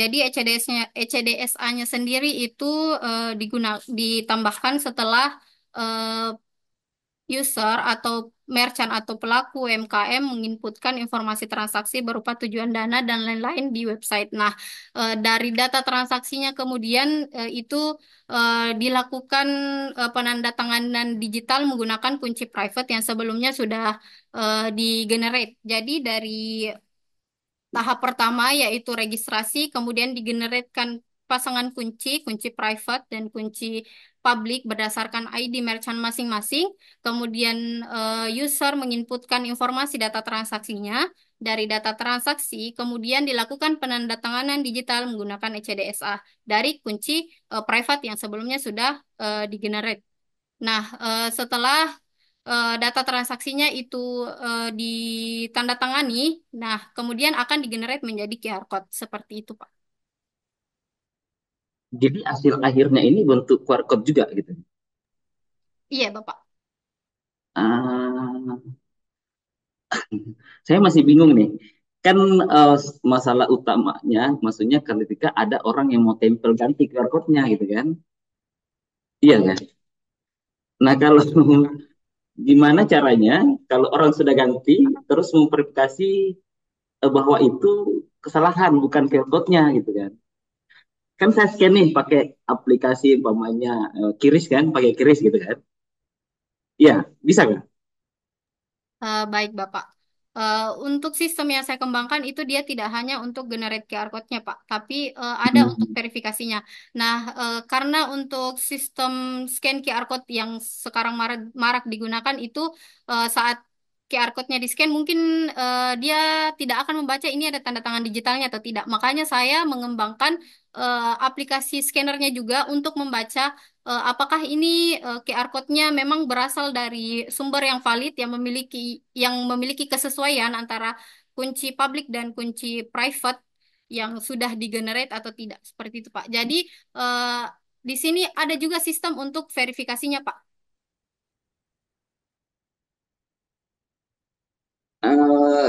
Jadi ECDSA-nya sendiri itu ditambahkan setelah eh, user atau merchant atau pelaku UMKM menginputkan informasi transaksi berupa tujuan dana dan lain-lain di website. Nah, dari data transaksinya kemudian itu dilakukan penandatanganan digital menggunakan kunci private yang sebelumnya sudah di-generate. Jadi dari tahap pertama yaitu registrasi, kemudian digeneratkan pasangan kunci, kunci private dan kunci public berdasarkan ID merchant masing-masing. Kemudian user menginputkan informasi data transaksinya. Dari data transaksi, kemudian dilakukan penandatanganan digital menggunakan ECDSA dari kunci private yang sebelumnya sudah digenerate. Nah, setelah data transaksinya itu ditandatangani, nah kemudian akan digenerate menjadi QR code seperti itu, Pak. Jadi hasil akhirnya ini bentuk QR code juga gitu. Iya, Bapak. Ah, saya masih bingung nih. Kan masalah utamanya, maksudnya ketika ada orang yang mau tempel ganti QR code-nya gitu kan. Iya kan? Nah kalau gimana caranya kalau orang sudah ganti terus memverifikasi bahwa itu kesalahan bukan QR code-nya gitu kan. Kan saya scan nih pakai aplikasi umpamanya Kiris kan, pakai Kiris gitu kan. Iya, bisa kan? Baik, Bapak. Untuk sistem yang saya kembangkan itu dia tidak hanya untuk generate QR code-nya, Pak, tapi ada untuk Hmm. verifikasinya. Nah, karena untuk sistem scan QR code yang sekarang marak digunakan itu saat QR code-nya di-scan mungkin dia tidak akan membaca ini ada tanda tangan digitalnya atau tidak. Makanya saya mengembangkan aplikasi scannernya juga untuk membaca apakah ini QR code-nya memang berasal dari sumber yang valid yang memiliki kesesuaian antara kunci public dan kunci private yang sudah digenerate atau tidak seperti itu Pak. Jadi di sini ada juga sistem untuk verifikasinya Pak.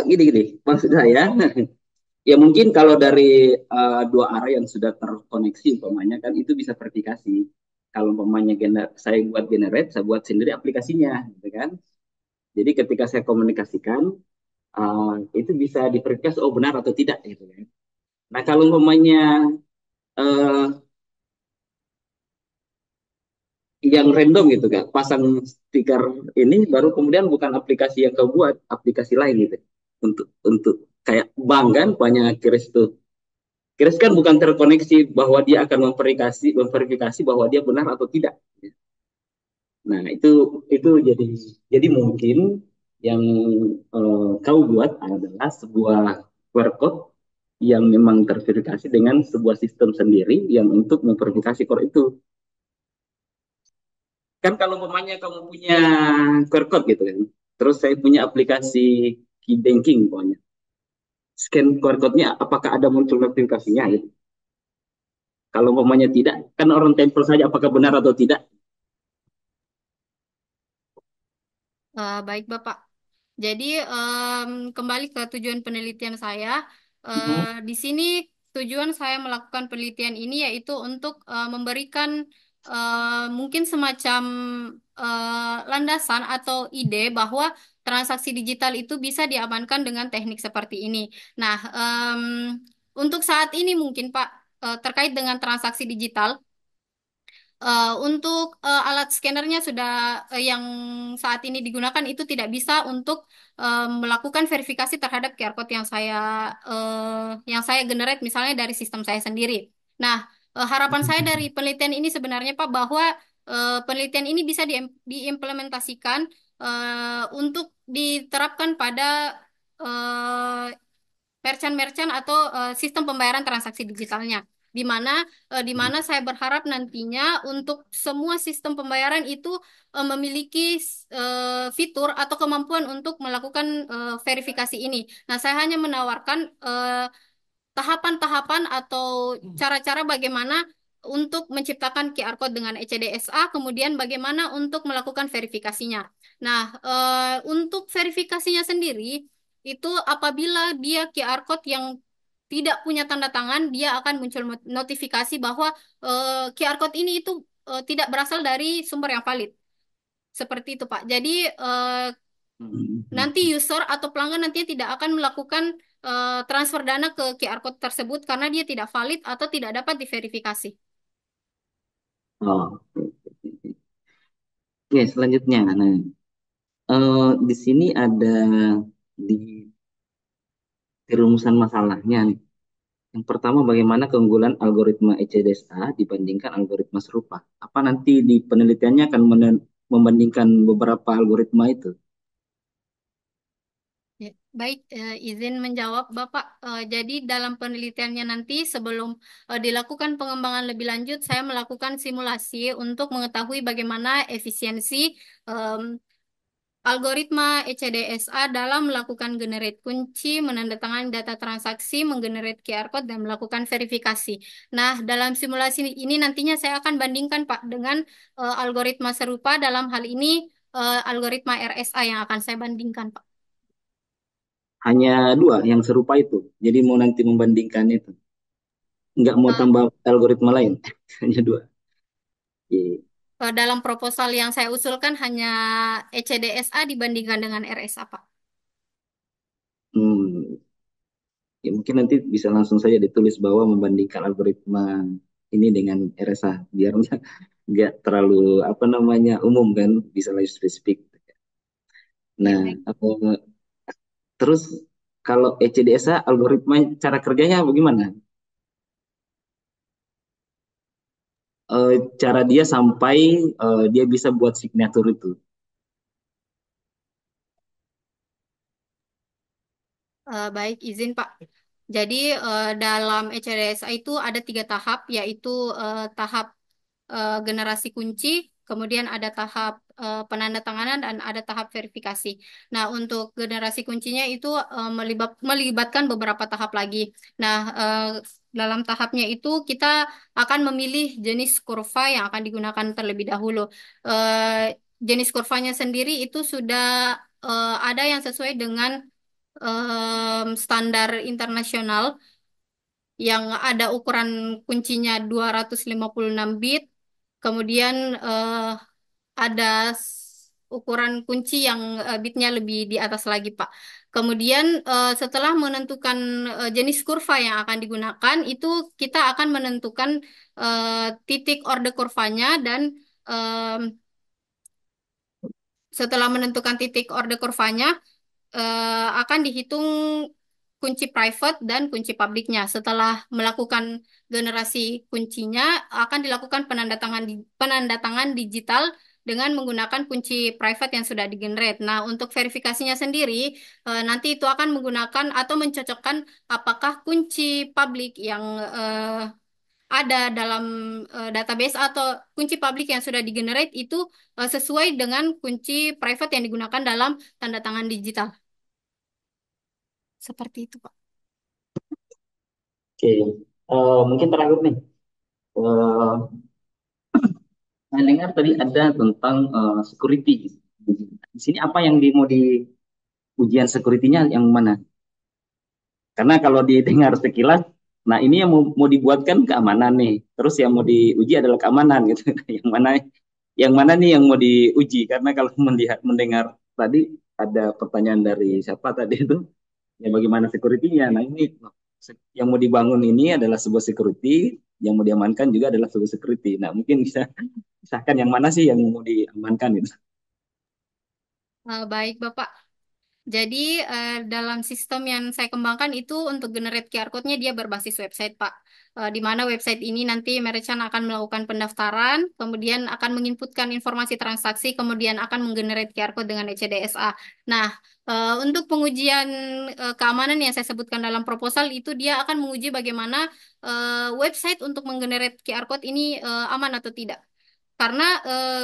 Gini, maksud saya, ya mungkin kalau dari dua arah yang sudah terkoneksi, umpamanya kan itu bisa verifikasi. Kalau umpamanya saya buat generate, saya buat sendiri aplikasinya, gitu kan? Jadi ketika saya komunikasikan, itu bisa diverifikasi oh benar atau tidak gitu kan. Nah kalau umpamanya uh, yang random gitu kan, pasang stiker ini baru kemudian bukan aplikasi yang kau buat, aplikasi lain gitu. Untuk kayak bank kan banyak Kris tuh. Kris kan bukan terkoneksi bahwa dia akan memverifikasi bahwa dia benar atau tidak. Nah, itu jadi mungkin yang kau buat adalah sebuah QR code yang memang terverifikasi dengan sebuah sistem sendiri yang untuk memverifikasi core itu. Kan kalau umpamanya kamu punya QR code gitu kan, terus saya punya aplikasi key banking pokoknya. Scan QR code-nya apakah ada muncul notifikasinya gitu. Kalau umpamanya tidak, kan orang tempel saja apakah benar atau tidak. Baik, Bapak. Jadi kembali ke tujuan penelitian saya. Di sini tujuan saya melakukan penelitian ini yaitu untuk memberikan mungkin semacam landasan atau ide bahwa transaksi digital itu bisa diamankan dengan teknik seperti ini. Nah, untuk saat ini mungkin Pak terkait dengan transaksi digital. Untuk alat scannernya sudah yang saat ini digunakan itu tidak bisa untuk melakukan verifikasi terhadap QR code yang saya generate misalnya dari sistem saya sendiri. Nah, harapan saya dari penelitian ini sebenarnya Pak bahwa penelitian ini bisa diimplementasikan untuk diterapkan pada eh, merchant-merchant atau sistem pembayaran transaksi digitalnya. Di mana saya berharap nantinya untuk semua sistem pembayaran itu memiliki fitur atau kemampuan untuk melakukan verifikasi ini. Nah, saya hanya menawarkan tahapan-tahapan atau cara-cara bagaimana untuk menciptakan QR code dengan ECDSA, kemudian bagaimana untuk melakukan verifikasinya. Nah, untuk verifikasinya sendiri, itu apabila dia QR code yang tidak punya tanda tangan, dia akan muncul notifikasi bahwa QR code ini itu tidak berasal dari sumber yang valid. Seperti itu, Pak. Jadi, nanti user atau pelanggan nanti tidak akan melakukan transfer dana ke QR code tersebut karena dia tidak valid atau tidak dapat diverifikasi. Oh, oke, selanjutnya. Nah, di sini ada di, di rumusan masalahnya nih. Yang pertama, bagaimana keunggulan algoritma ECDSA dibandingkan algoritma serupa? Apa nanti di penelitiannya akan membandingkan beberapa algoritma itu? Ya, baik, izin menjawab Bapak. Jadi dalam penelitiannya nanti sebelum dilakukan pengembangan lebih lanjut, saya melakukan simulasi untuk mengetahui bagaimana efisiensi em, algoritma ECDSA dalam melakukan generate kunci, menandatangani data transaksi, menggenerate QR code, dan melakukan verifikasi. Nah, dalam simulasi ini nantinya saya akan bandingkan Pak dengan algoritma serupa dalam hal ini algoritma RSA yang akan saya bandingkan Pak. Hanya dua yang serupa itu. Jadi mau nanti membandingkan itu. Nggak mau Eh, tambah algoritma lain. Hanya dua. Oke. Dalam proposal yang saya usulkan hanya ECDSA dibandingkan dengan RSA Pak. Hmm, ya mungkin nanti bisa langsung saja ditulis bahwa membandingkan algoritma ini dengan RSA biar nggak terlalu apa namanya umum kan bisa lebih spesifik. Ya, Nah, baik. terus kalau ECDSA algoritma cara kerjanya bagaimana? Cara dia sampai dia bisa buat signature itu. Baik, izin Pak. Jadi dalam ECDSA itu ada 3 tahap, yaitu tahap generasi kunci, kemudian ada tahap penandatanganan dan ada tahap verifikasi. Nah, untuk generasi kuncinya itu melibatkan beberapa tahap lagi. Nah, dalam tahapnya itu kita akan memilih jenis kurva yang akan digunakan terlebih dahulu. Jenis kurvanya sendiri itu sudah ada yang sesuai dengan standar internasional yang ada ukuran kuncinya 256 bit. Kemudian ada ukuran kunci yang bitnya lebih di atas lagi, Pak. Kemudian setelah menentukan jenis kurva yang akan digunakan, itu kita akan menentukan titik orde kurvanya dan setelah menentukan titik orde kurvanya, akan dihitung kunci private dan kunci publiknya. Setelah melakukan generasi kuncinya, akan dilakukan penandatangan digital dengan menggunakan kunci private yang sudah digenerate. Nah, untuk verifikasinya sendiri, nanti itu akan menggunakan atau mencocokkan apakah kunci publik yang ada dalam database atau kunci publik yang sudah digenerate itu sesuai dengan kunci private yang digunakan dalam tanda tangan digital. Seperti itu, Pak. Oke, mungkin terakhir nih. Eh, saya dengar tadi ada tentang security. Di sini apa yang mau di ujian security-nya yang mana? Karena kalau didengar sekilas, nah ini yang mau dibuatkan keamanan nih. Terus yang mau diuji adalah keamanan gitu. Yang mana nih yang mau diuji? Karena kalau mendengar tadi ada pertanyaan dari siapa tadi itu, ya bagaimana security-nya? Nah ini yang mau dibangun ini adalah sebuah security, yang mau diamankan juga adalah sebuah security. Nah mungkin bisa pisahkan yang mana sih yang mau diamankan gitu. Baik, Bapak. Jadi dalam sistem yang saya kembangkan itu untuk generate QR code-nya dia berbasis website, Pak. Di mana website ini nanti merchant akan melakukan pendaftaran, kemudian akan menginputkan informasi transaksi, kemudian akan menggenerate QR code dengan ECDSA. Nah, untuk pengujian keamanan yang saya sebutkan dalam proposal itu dia akan menguji bagaimana website untuk menggenerate QR code ini aman atau tidak. Karena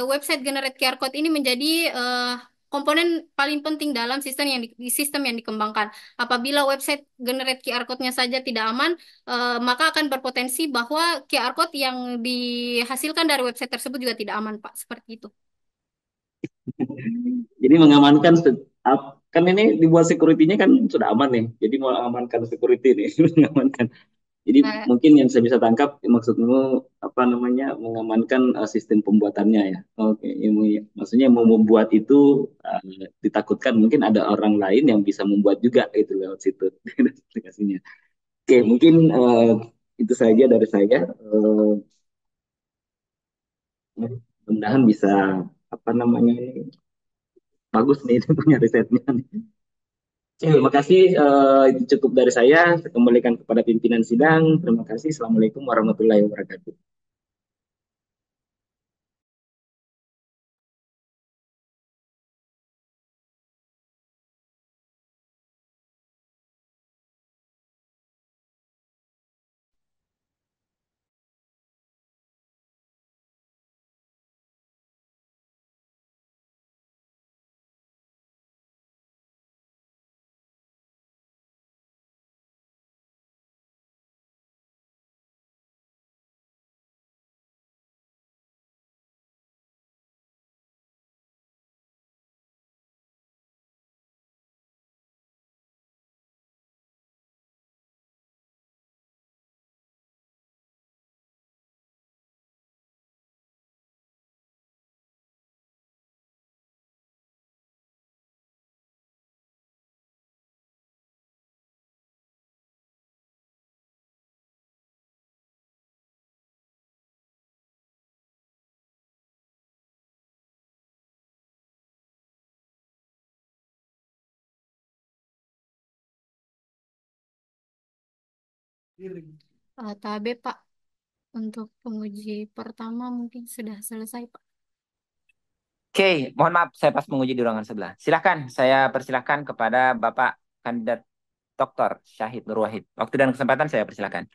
website generate QR code ini menjadi komponen paling penting dalam sistem yang dikembangkan. Apabila website generate QR code-nya saja tidak aman, maka akan berpotensi bahwa QR code yang dihasilkan dari website tersebut juga tidak aman, Pak. Seperti itu. Jadi mengamankan kan ini dibuat security-nya kan sudah aman nih. Jadi mau amankan security nih, mengamankan. Jadi Nah, mungkin yang saya bisa tangkap maksudmu apa namanya mengamankan sistem pembuatannya ya. Oke, maksudnya mau membuat itu ditakutkan mungkin ada orang lain yang bisa membuat juga itu lewat situ aplikasinya. Oke, mungkin itu saja dari saya. Mudah-mudahan bisa apa namanya ini bagus nih itu punya risetnya. Oke, terima kasih. Itu cukup dari saya. Saya kembalikan kepada pimpinan sidang. Terima kasih. Assalamualaikum warahmatullahi wabarakatuh. Tabe, Pak. Untuk penguji pertama mungkin sudah selesai, Pak. Oke, mohon maaf saya pas menguji di ruangan sebelah. Silakan, saya persilahkan kepada Bapak Kandidat Dr. Syahid Nur Wahid. Waktu dan kesempatan saya persilahkan.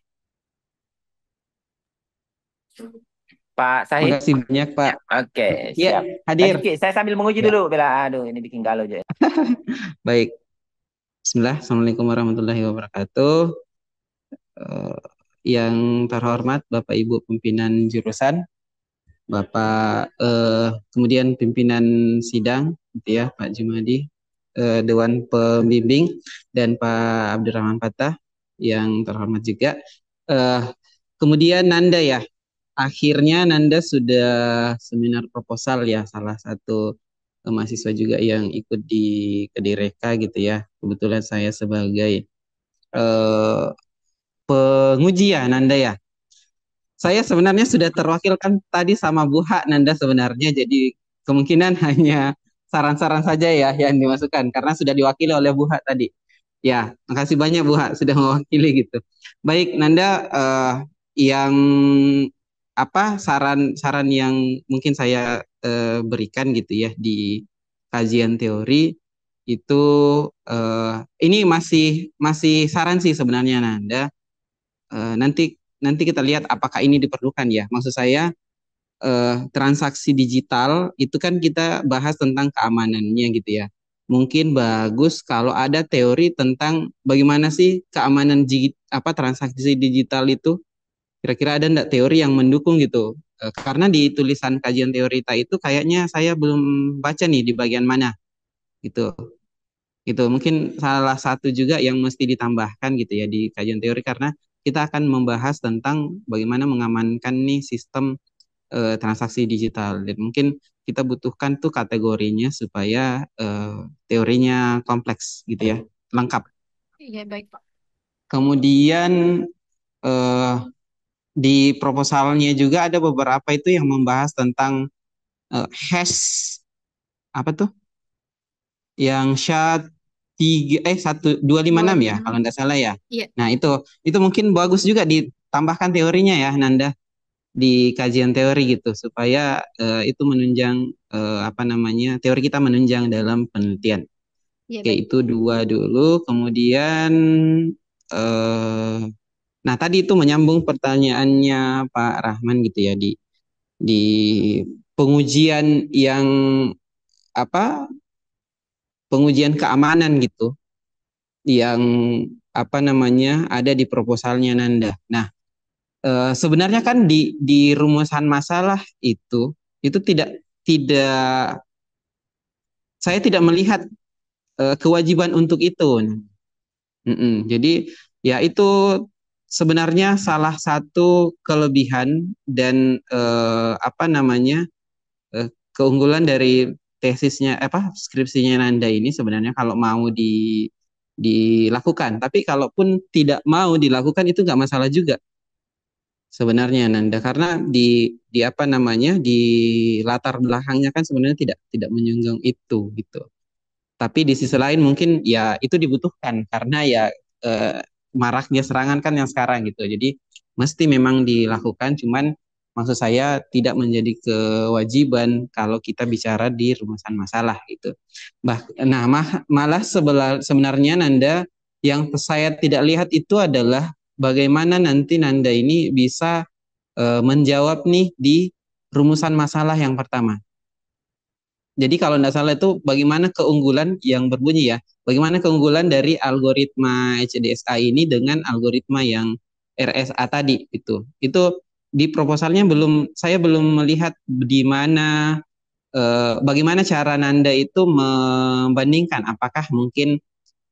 Pak Syahid. Makasih banyak, Pak. Oke, Iya, siap. hadir. Saya sambil menguji Ya. dulu, Bella. Aduh, ini bikin galau aja. Baik. Bismillah. Assalamualaikum warahmatullahi wabarakatuh. Yang terhormat Bapak Ibu pimpinan jurusan, Bapak kemudian pimpinan sidang, gitu ya, Pak Jumadi, Dewan Pembimbing, dan Pak Abdurrahman Patah, yang terhormat juga. Kemudian Nanda ya, akhirnya Nanda sudah seminar proposal ya, salah satu mahasiswa juga yang ikut di Kedireka gitu ya. Kebetulan saya sebagai eh, penguji ya Nanda ya. Saya sebenarnya sudah terwakilkan tadi sama Bu Hak Nanda sebenarnya, jadi kemungkinan hanya saran-saran saja ya yang dimasukkan karena sudah diwakili oleh Bu Hak tadi. Ya, makasih banyak Bu Hak sudah mewakili gitu. Baik Nanda, yang apa saran-saran yang mungkin saya berikan gitu ya di kajian teori itu ini masih masih saran sih sebenarnya Nanda. Nanti nanti kita lihat apakah ini diperlukan ya. Maksud saya transaksi digital itu kan kita bahas tentang keamanannya gitu ya. Mungkin bagus kalau ada teori tentang bagaimana sih keamanan transaksi digital itu. Kira-kira ada enggak teori yang mendukung gitu? Karena di tulisan kajian teorita itu kayaknya saya belum baca nih di bagian mana gitu. Itu mungkin salah satu juga yang mesti ditambahkan gitu ya di kajian teori karena kita akan membahas tentang bagaimana mengamankan nih sistem transaksi digital dan mungkin kita butuhkan tuh kategorinya supaya teorinya kompleks gitu ya, lengkap. Iya, baik, Pak. Kemudian eh, di proposalnya juga ada beberapa itu yang membahas tentang hash apa tuh yang SHA-12556 ya kalau tidak salah ya. Iya. Nah itu mungkin bagus juga ditambahkan teorinya ya Nanda di kajian teori gitu supaya itu menunjang teori kita menunjang dalam penelitian. Iya, Oke, baik. itu dua dulu. Kemudian nah tadi itu menyambung pertanyaannya Pak Rahman gitu ya di pengujian yang pengujian keamanan gitu yang ada di proposalnya Nanda. Nah, sebenarnya kan di rumusan masalah itu tidak saya tidak melihat kewajiban untuk itu. Jadi ya itu sebenarnya salah satu kelebihan dan keunggulan dari tesisnya skripsinya Nanda ini sebenarnya kalau mau dilakukan. Tapi kalaupun tidak mau dilakukan itu nggak masalah juga sebenarnya Nanda karena di latar belakangnya kan sebenarnya tidak menyinggung itu gitu. Tapi di sisi lain mungkin ya itu dibutuhkan karena ya maraknya serangan kan yang sekarang gitu. Jadi mesti memang dilakukan cuman maksud saya tidak menjadi kewajiban kalau kita bicara di rumusan masalah gitu. Malah sebenarnya Nanda yang saya tidak lihat itu adalah bagaimana nanti Nanda ini bisa menjawab nih di rumusan masalah yang pertama. Jadi kalau tidak salah itu bagaimana keunggulan yang berbunyi ya, bagaimana keunggulan dari algoritma HDSA ini dengan algoritma yang RSA tadi itu. Itu di proposalnya saya belum melihat di mana bagaimana cara Nanda itu membandingkan apakah mungkin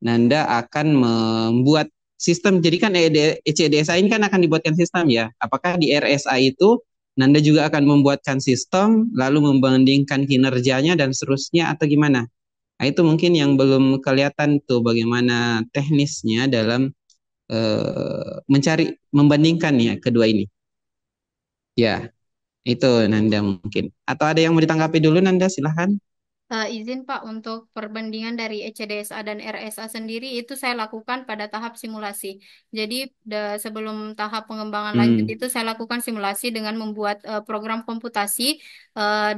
Nanda akan membuat sistem, jadi kan ECDSA ini kan akan dibuatkan sistem ya. Apakah di RSA itu Nanda juga akan membuatkan sistem, lalu membandingkan kinerjanya dan seterusnya atau gimana? Nah itu mungkin yang belum kelihatan tuh bagaimana teknisnya dalam membandingkan ya kedua ini. Ya, itu Nanda mungkin. Atau ada yang mau ditanggapi dulu Nanda, silahkan. Izin Pak, untuk perbandingan dari ECDSA dan RSA sendiri itu saya lakukan pada tahap simulasi. Jadi sebelum tahap pengembangan lanjut itu saya lakukan simulasi dengan membuat program komputasi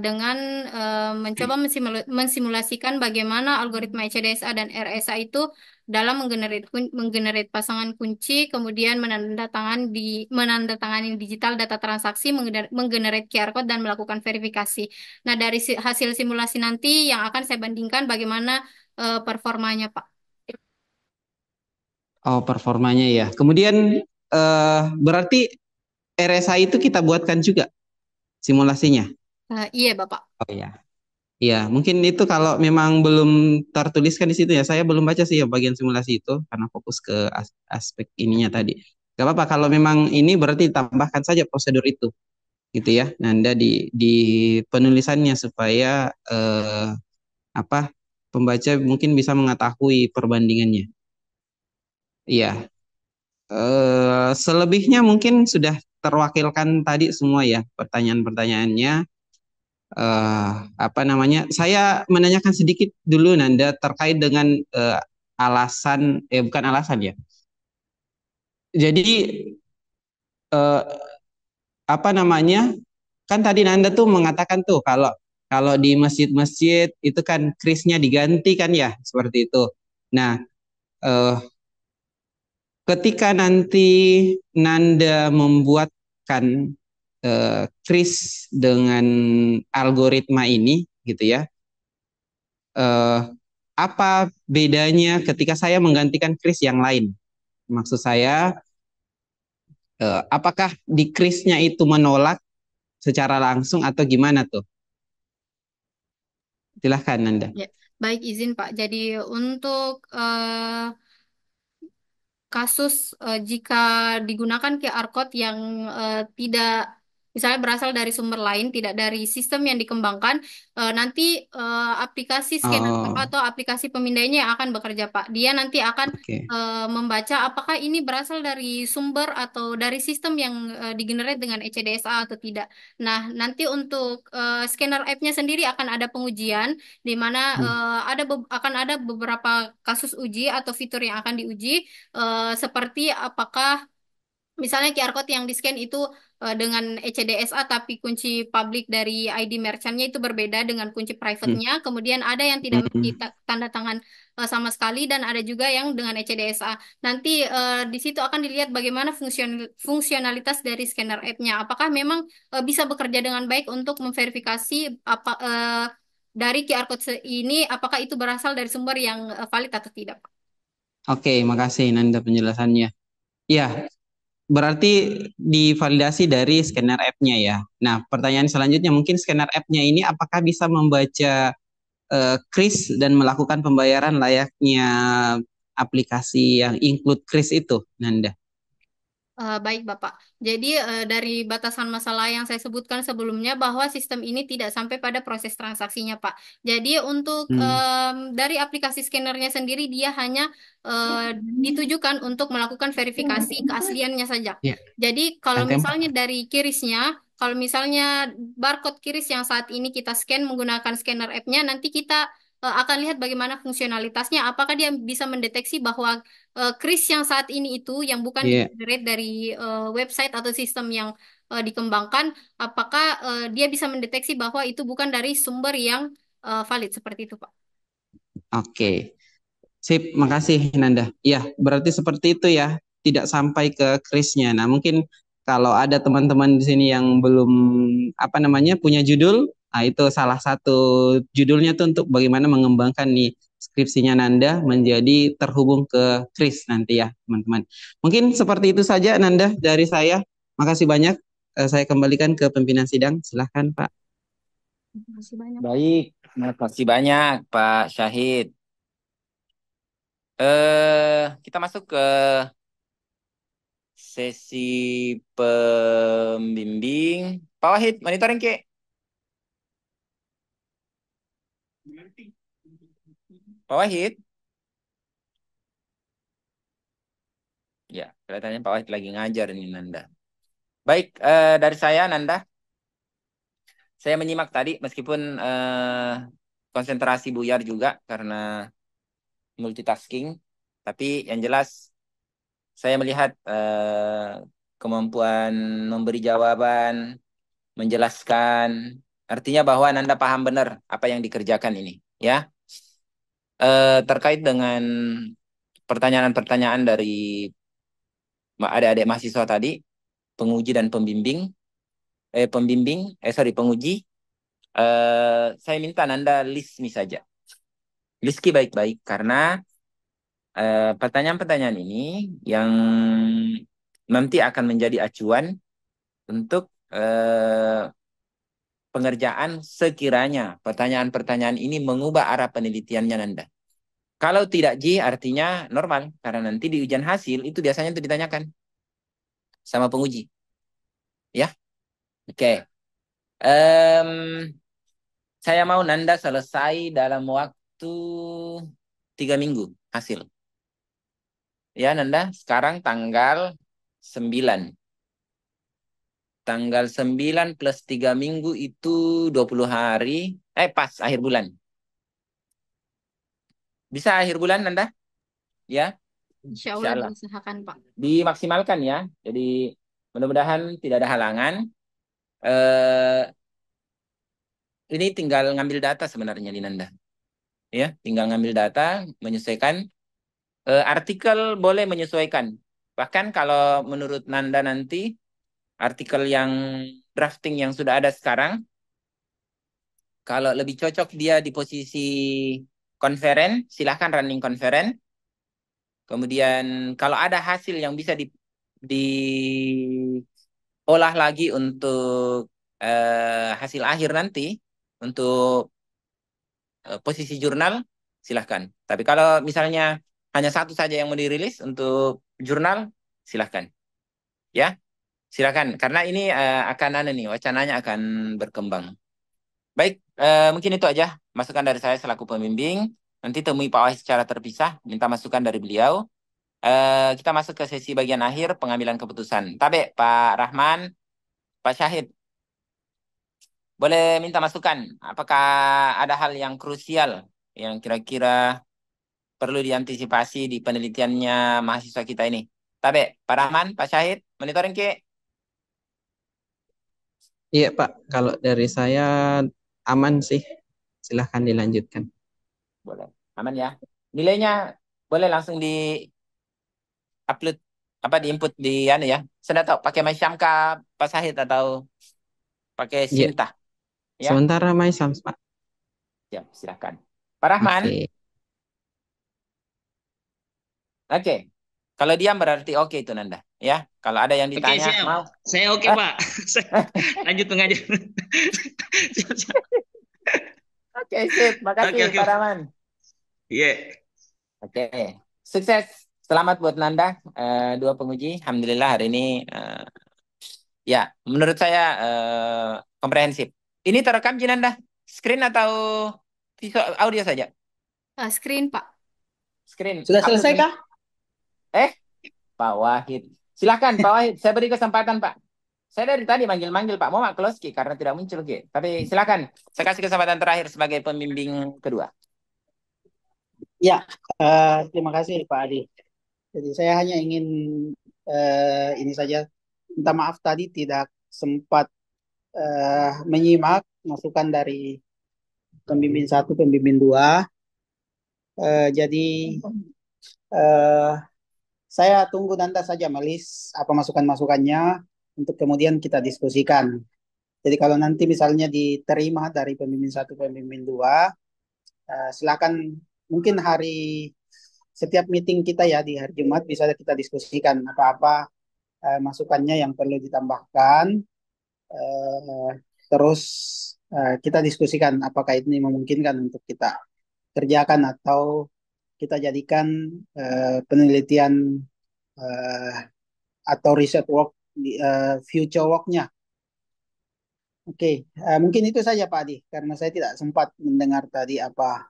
dengan mencoba mensimulasikan bagaimana algoritma ECDSA dan RSA itu dalam menggenerate pasangan kunci, kemudian menandatangani digital data transaksi, menggenerate QR code dan melakukan verifikasi. Nah, dari hasil simulasi nanti yang akan saya bandingkan bagaimana performanya, Pak. Oh, performanya ya. Kemudian berarti RSA itu kita buatkan juga simulasinya. Iya, Bapak. Oh ya. Ya, mungkin itu kalau memang belum tertuliskan di situ ya. Saya belum baca sih ya bagian simulasi itu karena fokus ke aspek ininya tadi. Gak apa-apa kalau memang ini berarti tambahkan saja prosedur itu, gitu ya. Nanda di penulisannya supaya apa pembaca mungkin bisa mengetahui perbandingannya. Iya, selebihnya mungkin sudah terwakilkan tadi semua ya pertanyaan-pertanyaannya. eh Apa namanya? Saya menanyakan sedikit dulu Nanda terkait dengan alasan, bukan alasan ya. Jadi eh, apa namanya? Kan tadi Nanda tuh mengatakan tuh kalau kalau di masjid-masjid itu kan krisnya diganti kan ya, seperti itu. Nah, eh, ketika nanti Nanda membuatkan kris dengan algoritma ini gitu ya, eh, apa bedanya ketika saya menggantikan kris yang lain? Maksud saya, apakah di krisnya itu menolak secara langsung atau gimana tuh? Silahkan Nanda. Ya, baik izin Pak. Jadi untuk kasus jika digunakan QR code yang tidak misalnya berasal dari sumber lain, tidak dari sistem yang dikembangkan, nanti aplikasi scanner Oh, atau aplikasi pemindainya yang akan bekerja, Pak. Dia nanti akan oke. membaca apakah ini berasal dari sumber atau dari sistem yang digenerate dengan ECDSA atau tidak. Nah, nanti untuk scanner app-nya sendiri akan ada pengujian di mana Hmm. akan ada beberapa kasus uji atau fitur yang akan diuji seperti apakah misalnya QR code yang di-scan itu dengan ECDSA tapi kunci public dari ID merchantnya itu berbeda dengan kunci Hmm. private-nya. Kemudian ada yang tidak memiliki Hmm. tanda tangan sama sekali dan ada juga yang dengan ECDSA. Nanti di situ akan dilihat bagaimana fungsionalitas dari scanner app-nya. Apakah memang bisa bekerja dengan baik untuk memverifikasi apa dari QR code ini apakah itu berasal dari sumber yang valid atau tidak. Oke, makasih Nanda penjelasannya. Ya, berarti divalidasi dari scanner app-nya ya. Nah, pertanyaan selanjutnya mungkin scanner app-nya ini apakah bisa membaca kris dan melakukan pembayaran layaknya aplikasi yang include kris itu, Nanda? Baik, Bapak. Jadi, dari batasan masalah yang saya sebutkan sebelumnya bahwa sistem ini tidak sampai pada proses transaksinya, Pak. Jadi, untuk Hmm. dari aplikasi scannernya sendiri, dia hanya ditujukan untuk melakukan verifikasi keasliannya saja. Ya, Jadi, kalau lantai 4. misalnya dari kirisnya, kalau misalnya barcode kiris yang saat ini kita scan menggunakan scanner app-nya, nanti kita akan lihat bagaimana fungsionalitasnya. Apakah dia bisa mendeteksi bahwa kris yang saat ini itu yang bukan Iya. di-generate dari website atau sistem yang dikembangkan, apakah dia bisa mendeteksi bahwa itu bukan dari sumber yang valid seperti itu, Pak. Oke. Sip, makasih Nanda. Ya, berarti seperti itu ya, tidak sampai ke krisnya. Nah, mungkin kalau ada teman-teman di sini yang belum apa namanya punya judul, nah itu salah satu judulnya tuh untuk bagaimana mengembangkan nih skripsinya Nanda menjadi terhubung ke kris nanti ya, teman-teman. Mungkin seperti itu saja Nanda dari saya. Makasih banyak. Saya kembalikan ke pimpinan sidang. Silahkan Pak. Terima kasih banyak. Baik, terima kasih banyak Pak Syahid. Kita masuk ke sesi pembimbing. Pak Wahid, monitoring ke? Pak Wahid? Ya, kelihatannya Pak Wahid lagi ngajar ini Nanda. Baik, dari saya Nanda. Saya menyimak tadi meskipun konsentrasi buyar juga karena multitasking. Tapi yang jelas saya melihat kemampuan memberi jawaban, menjelaskan, artinya bahwa Nanda paham benar apa yang dikerjakan ini, ya. Terkait dengan pertanyaan-pertanyaan dari adik-adik mahasiswa tadi, penguji dan penguji, saya minta Nanda list nih saja. List baik-baik karena pertanyaan-pertanyaan ini yang nanti akan menjadi acuan untuk pengerjaan sekiranya pertanyaan-pertanyaan ini mengubah arah penelitiannya Nanda. Kalau tidak Ji artinya normal karena nanti di ujian hasil itu biasanya itu ditanyakan sama penguji. Ya, oke. Em, Saya mau Nanda selesai dalam waktu 3 minggu hasil. Ya Nanda, sekarang tanggal 9. Tanggal 9 plus 3 minggu itu 20 hari. Pas akhir bulan. Bisa akhir bulan Nanda? Ya, Insya insya Allah Allah. diusahakan, Pak. Dimaksimalkan ya. Jadi mudah-mudahan tidak ada halangan. Eh, ini tinggal ngambil data sebenarnya di Nanda. Ya, tinggal ngambil data, menyesuaikan. Artikel boleh menyesuaikan. Bahkan kalau menurut Nanda nanti, artikel yang drafting yang sudah ada sekarang, kalau lebih cocok dia di posisi konferen, silahkan running konferen. Kemudian kalau ada hasil yang bisa diolah lagi untuk hasil akhir nanti, untuk posisi jurnal, silahkan. Tapi kalau misalnya hanya satu saja yang mau dirilis untuk jurnal, silahkan. Ya, silahkan. Karena ini akan wacananya akan berkembang. Baik, mungkin itu aja masukan dari saya selaku pembimbing. Nanti temui Pak Wahid secara terpisah, minta masukan dari beliau. Kita masuk ke sesi bagian akhir pengambilan keputusan. Tabe, Pak Rahman, Pak Syahid, boleh minta masukan. Apakah ada hal yang krusial yang kira-kira perlu diantisipasi di penelitiannya mahasiswa kita ini? Tabe, Pak Rahman, Pak Syahid, monitoring ke? Iya Pak, kalau dari saya aman sih. Silahkan dilanjutkan. Boleh, aman ya. Nilainya boleh langsung di-upload, di-input di ya. Saya tahu pakai Masyamka, Pak Syahid, atau pakai Iya, Sinta. Ya, sementara Sams Pak. ya, silakan. Pak Rahman, Oke. oke. Kalau diam berarti oke itu Nanda. Ya, kalau ada yang Oke, ditanya siap. mau. Saya oke, Hah? Pak. Lanjut mengajar. Siap, siap. Oke, sip. Makasih Oke, oke. Pak Rahman. Iya. Oke, sukses. Selamat buat Nanda, dua penguji. Alhamdulillah hari ini, ya, menurut saya komprehensif. Ini terekam Nanda? Screen atau visual, audio saja? Screen, Pak. Screen. Sudah Upload selesai link. kah? Pak Wahid. Silakan Pak Wahid, saya beri kesempatan Pak. Saya dari tadi manggil-manggil Pak Muhammad Kloski karena tidak muncul Ki. Tapi silakan, saya kasih kesempatan terakhir sebagai pembimbing kedua. Ya, terima kasih Pak Adi. Jadi saya hanya ingin ini saja, minta maaf tadi tidak sempat menyimak masukan dari pembimbing satu, pembimbing dua. Jadi eh, saya tunggu Nanda saja melis apa masukan-masukannya untuk kemudian kita diskusikan. Jadi kalau nanti misalnya diterima dari pembimbing satu, pembimbing dua, silakan mungkin setiap meeting kita ya di hari Jumat bisa kita diskusikan apa-apa masukannya yang perlu ditambahkan. Eh, terus kita diskusikan apakah ini memungkinkan untuk kita kerjakan atau kita jadikan penelitian eh, atau research work future work-nya. Oke, mungkin itu saja Pak Adi, karena saya tidak sempat mendengar tadi apa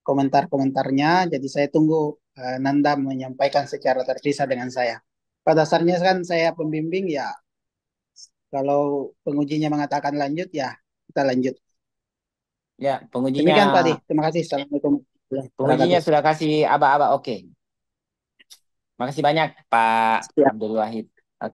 komentar-komentarnya, jadi saya tunggu Nanda menyampaikan secara terpisah dengan saya. Pada dasarnya kan saya pembimbing ya, kalau pengujinya mengatakan lanjut ya kita lanjut. Ya, pengujinya Demikian Pak Adi, terima kasih. Assalamualaikum warahmatullahi pengujinya wabarakatuh. sudah kasih aba-aba oke. Makasih banyak Pak Siap. Abdul Wahid.